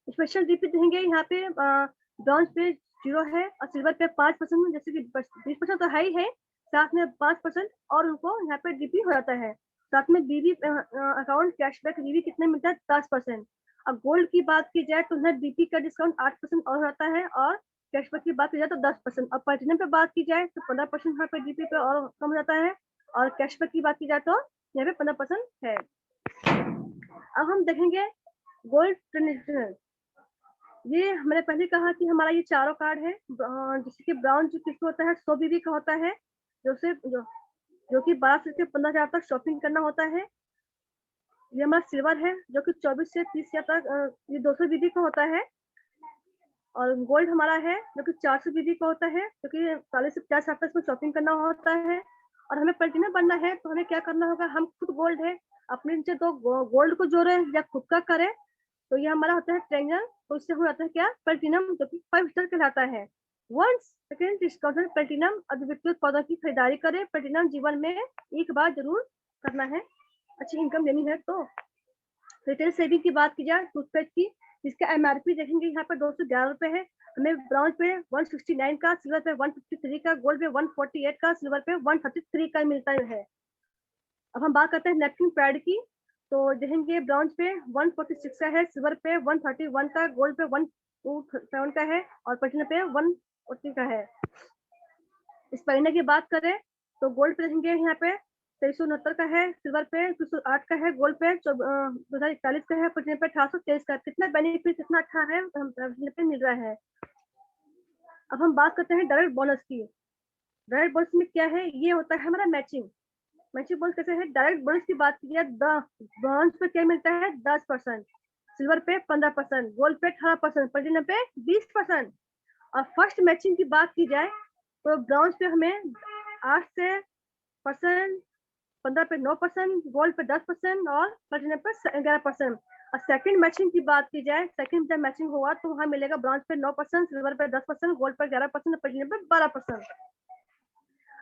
स्पेशल डीपी देंगे यहाँ पे ब्रॉन्ज पे 0 है और सिल्वर पे 5%, जैसे कि 20% तो हाई है, साथ में 5% और उनको यहाँ पे डीपी हो जाता है। साथ में बीबी अकाउंट कैशबैक बीबी कितने मिलता है? 10%। अब गोल्ड की बात की जाए तो उन्हें डीपी का डिस्काउंट 8% और होता है, और कैशबैक की बात की जाए तो 10%। और प्लेटिनम पे बात की जाए तो 15% यहाँ पे डीपी पे और कम हो जाता है, और कैशबैक की बात की जाए तो यहाँ पे 15% है। अब हम देखेंगे गोल्ड ट्रेडिशनल। ये मैंने पहले कहा कि हमारा ये चारों कार्ड है। जैसे कि ब्राउन जो किस होता है 100 बीबी का होता है, जो कि 12 से 15,000 तक शॉपिंग करना होता है। ये हमारा सिल्वर है जो कि 24 से 30,000 तक ये 200 बीबी का होता है। और गोल्ड हमारा है जो कि 400 बीबी का होता है, जो कि 40 से 50,000 तक इसमें शॉपिंग करना होता है। और हमें प्लेटिनम बनना है तो हमें क्या करना होगा, हम खुद गोल्ड है अपने नीचे तो गोल्ड को जोड़े या खुद का करें, तो ये हमारा होता है ट्रेंजर। तो इससे हो जाता है क्या? प्लेटिनम, जो कि 5 स्टार कहलाता है। वंस सेकेंड डिस्काउंटेड प्लेटिनम अद्वितीय उत्पादों की खरीदारी करें। प्लेटिनम जीवन में एक बार जरूर करना है, अच्छी इनकम लेनी है तो। रिटेल सेविंग की बात की जाए टूथपेस्ट की, जिसका एमआरपी देखेंगे यहाँ पर 211 रुपए है। हमें ब्राउन पे 169 का, सिल्वर पे 153 का, गोल्ड पे 148 का, सिल्वर पे 133 का मिलता है। अब हम बात करते हैं नैपकिन पैड की, तो देखेंगे ब्राउन पे 146 का है, सिल्वर पे 131 का, गोल्ड पे 127 का है, और प्लेटिनम पे 140 का है। इस महीने की बात करें तो गोल्ड पे देखेंगे यहाँ पे 2369 का है, सिल्वर पे 208 का है, गोल्ड पे 2041 का है, प्लेटिनम पे 1823 का। कितना बेनिफिट, कितना अच्छा है पे मिल रहा है। अब हम बात करते हैं डायरेक्ट बोनस की। डायरेक्ट बोनस में क्या है, ये होता है हमारा मैचिंग। मैचिंग बोनस कैसे है, डायरेक्ट बोनस की बात की जाए, ब्रॉन्ज पे क्या मिलता है 10%, सिल्वर पे 15%, गोल्ड पे 18%, प्लेटिनम पे 20%। और फर्स्ट मैचिंग की बात की जाए तो ब्रॉन्ज पे हमें 8 से परसेंट, 15 पे 9%, गोल्ड पे 10% और प्लेटिनम पे 11%। और सेकंड मैचिंग की बात की जाए, सेकंड जब मैचिंग हुआ तो वहां मिलेगा ब्रॉन्ज पे 9%, सिल्वर पे 10%, गोल्ड पे 11%, प्लेटिनम पे 12%।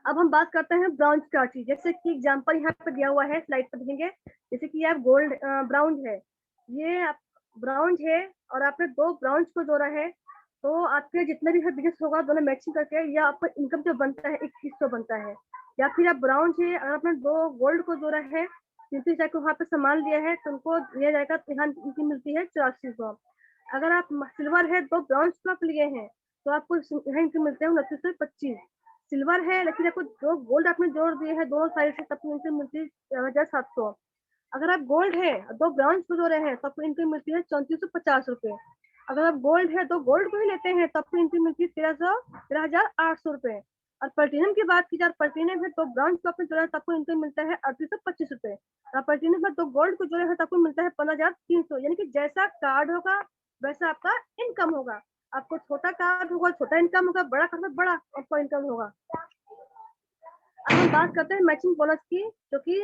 अब हम बात करते हैं ब्रॉन्ज का चीज, जैसे कि एग्जांपल यहाँ पे दिया हुआ है, स्लाइड पर देखेंगे। जैसे कि आप गोल्ड ब्राउन है, ये आप ब्राउन है और आपने दो ब्राउन को जोड़ा है, तो आपके जितने भी बिजनेस होगा दोनों मैचिंग करके या आपका इनकम जो बनता है 2100 बनता है। या फिर आप ब्राउन है और आपने दो गोल्ड को जोड़ा है, 300 को वहाँ पे सामान लिया है तो उनको दिया जाएगा, तो यहाँ इनकी मिलती है 8400। अगर आप सिल्वर है, दो ब्राउन्स को आप लिए हैं तो आपको यहाँ इनकम मिलते हैं 2925। सिल्वर है लेकिन आपको दो गोल्ड आपने जोड़ दिए हैं दोनों साइड से, तब इनकम मिलती है 1700। अगर आप गोल्ड है दो ब्राउन्स को जोड़े हैं तो आपको इनकम मिलती है 3450 रुपए। अगर आप गोल्ड है दो गोल्ड को ही लेते हैं तो आपको इनकम मिलती है 13,800 रुपए। और प्लेटिनम की बात की जाए, प्लेटिनम है दो ब्राउन्स को आपने जोड़ा है तो आपको इनकम मिलता है 3825 रुपए। और प्लेटिनम है दो गोल्ड को जोड़े हैं तो आपको मिलता है 15,300। यानी कि जैसा कार्ड होगा वैसा आपका इनकम होगा। आपको छोटा कार्ड होगा छोटा इनकम होगा, बड़ा कार्ड में बड़ा आपका इनकम होगा। अब हम बात करते हैं मैचिंग बोनस की, जो कि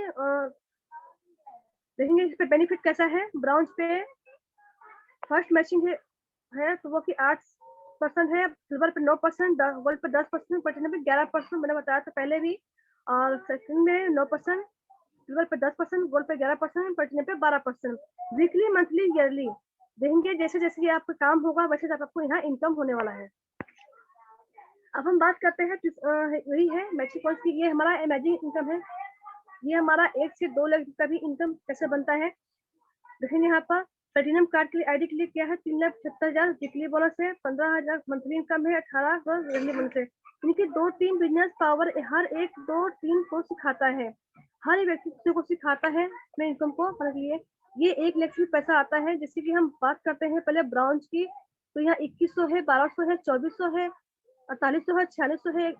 देखेंगे इस पे बेनिफिट कैसा है। ब्राउन्स पे फर्स्ट मैचिंग है तो वो कि 8% है, सिल्वर पे 9%, गोल्ड पे 10%, प्लेटिनम पे 11%, मैंने बताया था पहले भी। और सेकंड में 9%, सिल्वर पे 10%, गोल्ड पे 11%, प्लेटिनम पे 12%। वीकली, मंथली, ईयरली देखेंगे, जैसे जैसे आपका काम होगा वैसे आपको यहाँ इनकम होने वाला है। अब हम बात करते हैं वही है मैचिंग बोनस की। ये हमारा इमेजिन इनकम है, ये हमारा 1 से 2 लाख का भी इनकम कैसे बनता है देखेंगे। यहाँ पर प्लेटिनम कार्ड के लिए आईडी के लिए क्या है 3,75,000 वीकली बोनस है, 15,000 मंथली इनकम है, 18 ईयरली बोनस है। इनकी 2 टीम बिजनेस पावर हर एक 2 टीम को सिखाता है, हर एक व्यक्ति को सिखाता है अपने इनकम को करने के लिए। ये 1 लाख से पैसा आता है। जैसे कि हम बात करते हैं पहले ब्राउन्स की, तो यहाँ 2100 है, 1200 है, 2400 है, 4800 है, 4600 है,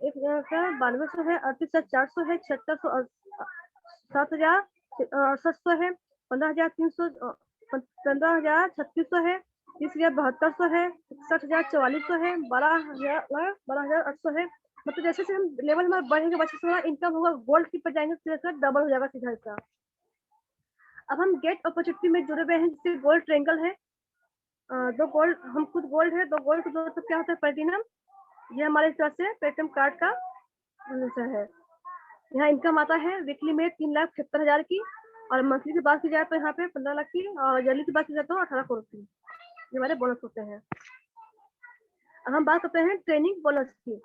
9200 है, 38,400 है, 7600, 7,000, 6800 है, 15,300, 15,3600 है, 30,7200 है, 61,4400 है, 12,800 है। मतलब जैसे जैसे हम लेवल हमारा बढ़ेगा वैसे हमारा इनकम होगा, गोल्ड की पर जाएंगे तो डबल हो जाएगा सीधा इसका। अब हम गेट अपॉर्चुनिटी में जुड़े हुए हैं, जिससे गोल्ड ट्रेंगल है। दो गोल्ड, हम खुद गोल्ड है, दो गोल्ड को तो क्या होता है प्लेटिनम। ये हमारे हिसाब से प्लेटिनम कार्ड का है। यहाँ इनकम आता है वीकली में 3,76,000 की, और मंथली की बात की जाए तो यहाँ पे 15 लाख की, और ईयरली की बात की जाए तो 18 करोड़ की। ये हमारे बोनस होते हैं। अब हम बात करते हैं ट्रेनिंग बोनस की,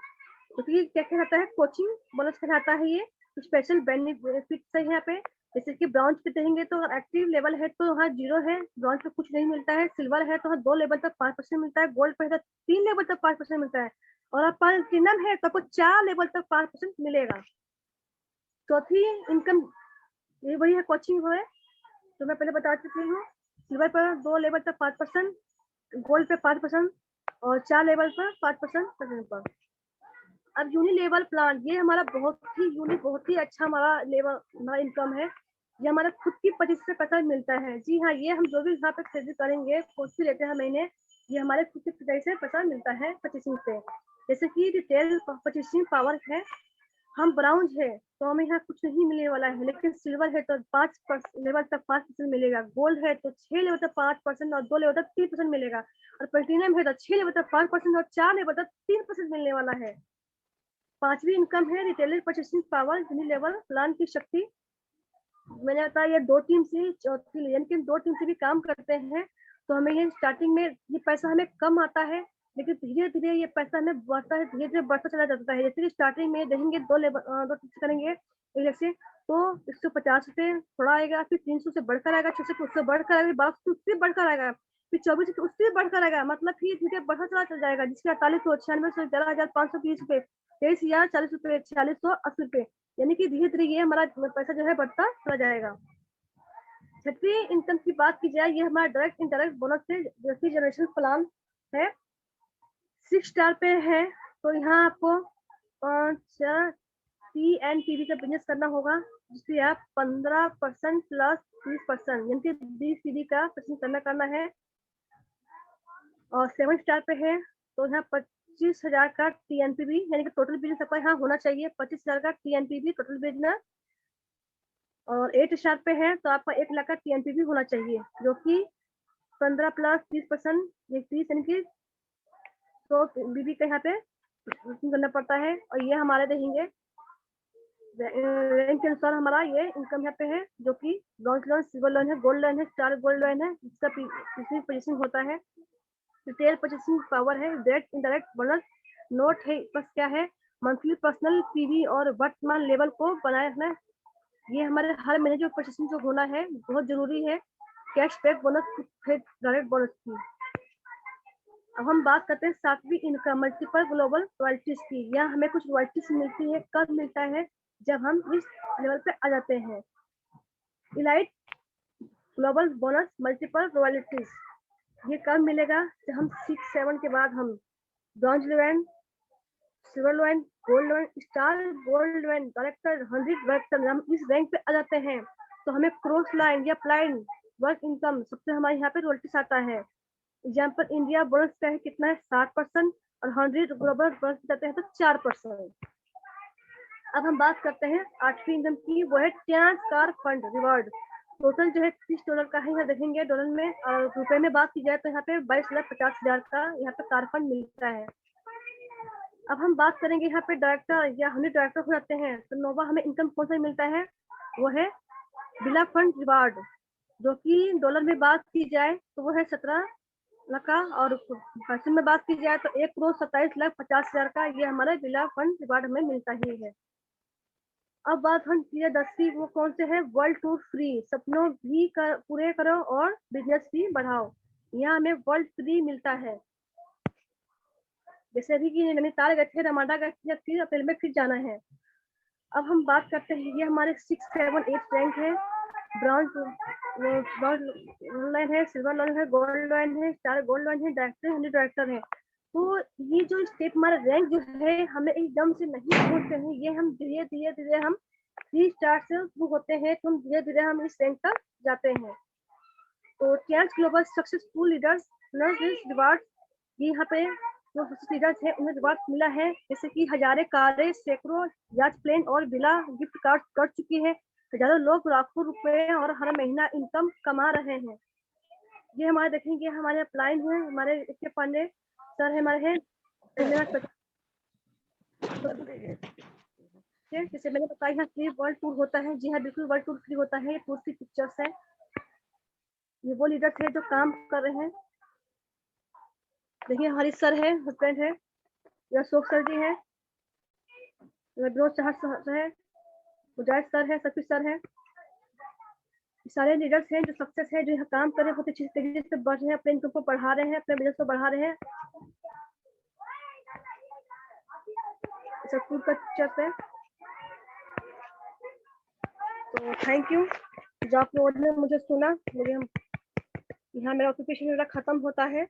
क्योंकि क्या कहलाता है कोचिंग बोनस कहलाता है। ये स्पेशल बेनिफिट है यहाँ पे। जैसे कि ब्रॉन्ज पे देखेंगे तो एक्टिव लेवल है तो यहाँ 0 है, ब्रॉन्ज पे कुछ नहीं मिलता है। सिल्वर है तो यहाँ 2 लेवल तक 5% मिलता है, गोल्ड पे है तो 3 लेवल तक 5% मिलता है, और आप प्लेटिनम है तो आपको 4 लेवल तक 5% मिलेगा। चौथी इनकम ये वही है कोचिंग है जो मैं पहले बता चुकी हूँ। सिल्वर पर 2 लेवल तक 5%, गोल्ड पे 5% और 4 लेवल पर 5% पर। अब यूनि लेवल प्लान, ये हमारा बहुत ही यूनिक, बहुत ही अच्छा हमारा लेवल हमारा इनकम है। ये हमारा खुद की पर्चेज से पैसा मिलता है। जी हाँ, ये हम जो भी यहाँ पे खरीदी करेंगे कुछ भी लेते हैं महीने, ये हमारे खुद की पर्चेज से पैसा मिलता है परचेसिंग पे। जैसे कि रिटेल परचेसिंग पावर है, हम ब्राउन है तो हमें यहाँ कुछ नहीं मिलने वाला है, लेकिन सिल्वर है तो 5 लेवल तक 5% मिलेगा, गोल्ड है तो 6 लेवल तक 5% और 2 लेवल तक 3% मिलेगा, और प्लेटिनम है तो 6 लेवल तक 5% और 4 लेवल तक 3% मिलने वाला है। पांचवी इनकम है retailer purchasing power, unilevel plan की शक्ति। मैंने बताया ये 2 टीम से, चौथी यानी कि 2 टीम से भी काम करते हैं, तो हमें ये स्टार्टिंग में ये पैसा हमें कम आता है, लेकिन धीरे धीरे ये पैसा हमें बढ़ता है, धीरे धीरे बढ़ता चला जाता है। जैसे कि स्टार्टिंग में देखेंगे 2 टीम करेंगे एक लाख से, तो 150 रुपए थोड़ा आएगा, फिर 300 से बढ़कर आएगा, 600 से उससे बढ़कर आएगा, 1200 से उससे बढ़कर आएगा, फिर 24 से उससे बढ़कर आएगा। मतलब फिर धीरे बढ़ता चला जाएगा, जिसके 4800, 9600, 11,520 रुपए, 23,040 रुपए, 4680 रुपए, यानी कि धीरे धीरे ये हमारा पैसा जो है बढ़ता चला जाएगा। छठवीं इनकम की बात की जाए, ये हमारा डायरेक्ट इनडायरेक्ट बोनस से जैसे जनरेशन प्लान है, 6 स्टार पे है। तो यहाँ आपको पीएनपीवी का बिजनेस करना होगा, जिससे आप 15% प्लस 30%, यानी कि 20 का परसेंट करना है। और 7 स्टार पे है तो यहाँ 25,000 का टीएनपीवी, यानी कि टोटल बिजनेस आपका यहाँ होना चाहिए 25,000 का टीएनपीवी टोटल बिजनेस। और 8 स्टार पे है तो आपका 1 लाख का टीएनपीवी होना चाहिए, जो कि 15 प्लस 30%, ये 30 यानी कि तो बीबी का यहाँ पे करना पड़ता है। और ये हमारे रहेंगे रैंक के अनुसार हमारा ये इनकम यहाँ पे है, जो कि ब्रॉन्ज लोन, सिल्वर लोन है, गोल्ड लोन है, स्टार गोल्ड लोन है, जिसका पोजीशन होता है, रिटेल परचेसिंग पावर है, डायरेक्ट इनडायरेक्ट बोनस नोट है, बस क्या है मंथली पर्सनल पीवी और वर्तमान लेवल को बनाए रखना। ये हमारे हर महीने जो परचेसिंग जो होना है बहुत जरूरी है, कैशबैक बोनस डायरेक्ट बोनस की। अब हम बात करते हैं 7वीं इनकम मल्टीपल ग्लोबल रॉयल्टीज की। यहाँ हमें कुछ रॉयल्टीज मिलती है, कब मिलता है जब हम इस लेवल पे आ जाते हैं। Elite global bonus multiple royalties ये कब मिलेगा, जब हम 6-7 के बाद हम bronze loan, silver loan, gold loan, star gold loan, director 100 director, हम इस रैंक पे आ जाते हैं तो हमें क्रॉस लाइन या प्लाइन वर्क इनकम सबसे हमारे यहाँ पे रॉयल्टीज आता है। एग्जाम्पल इंडिया बोनस का है कितना है 7% और 100 ग्लोबल बोनस जाते हैं तो 4%। अब हम बात करते हैं 8वीं इनकम की, वो है tens car fund reward. Total जो है $30 का है, यहाँ देखेंगे डॉलर में, और रुपए में बात की जाए तो यहाँ पे 22,50,000 का यहाँ पे कार फंड मिलता है। अब हम बात करेंगे यहाँ पे डायरेक्टर या 100 डायरेक्टर हो जाते हैं तो नोवा हमें इनकम कौन सा मिलता है, वो है बिला फंड रिवार्ड, जो कि डॉलर में बात की जाए तो वो है 17 लाख का, और पैसे में बात की जाए तो 1,27,50,000 का ये हमारा बिला फंड रिवार्ड हमें मिलता ही है। अब बात हम की 10वीं, वो कौन से है, वर्ल्ड टूर फ्री, सपनों भी पूरे करो और बिजनेस भी बढ़ाओ। यहाँ हमें वर्ल्ड फ्री मिलता है, जैसे अभी कि नैनीताल गए थे, रमाडा गए थे, फिर अप्रैल में फिर जाना है। अब हम बात करते हैं, ये हमारे 6, 7, 8 रैंक है, ब्रॉन्ज लोन है, सिल्वर लोन है, गोल्ड लोन है, स्टार गोल्ड लोन है, डायरेक्टर 100 डायरेक्टर है। तो ये जो स्टेप हमारा रैंक जो है हमें एकदम से नहीं पहुंचते हैं, ये हम धीरे धीरे धीरे हम 3 स्टार से शुरू होते हैं तो धीरे धीरे हम इस रैंक तक जाते हैं। तो tens global successful leaders reward, ये यहाँ पे जो लीडर्स है उन्हें रिवार्ड मिला है, जैसे कि हजारे कारें, सैकड़ों याच प्लेन और बिला गिफ्ट कार्ड कर चुकी है, हजारों लोग लाखों रुपए और हर महीना इनकम कमा रहे हैं। ये हमारे देखेंगे हमारे अपलाइन है, हमारे इसके पांडे सर है, हमारे हैं जैसे मैंने बताया यहाँ फ्री वर्ल्ड टूर होता है। जी हाँ, बिल्कुल वर्ल्ड टूर फ्री होता है, ये टूर की पिक्चर्स है, ये वो लीडर्स है जो काम कर रहे हैं। देखिए हरीश सर है, हस्बैंड है, या अशोक सर जी है, विनोद सर है, मुजाहिद सर है, सतीश सर है, सारे लीडर्स हैं जो सक्सेस है, जो यहाँ काम कर रहे हैं, बहुत अच्छी तेजी से बढ़ रहे हैं, अपने इनकम को बढ़ा रहे हैं, अपने बिजनेस को बढ़ा रहे हैं। टूर का पिक्चर्स है। तो थैंक यू जो आप लोगों ने मुझे सुना। मुझे यहाँ मेरा ऑक्यूपेशन मेरा खत्म होता है।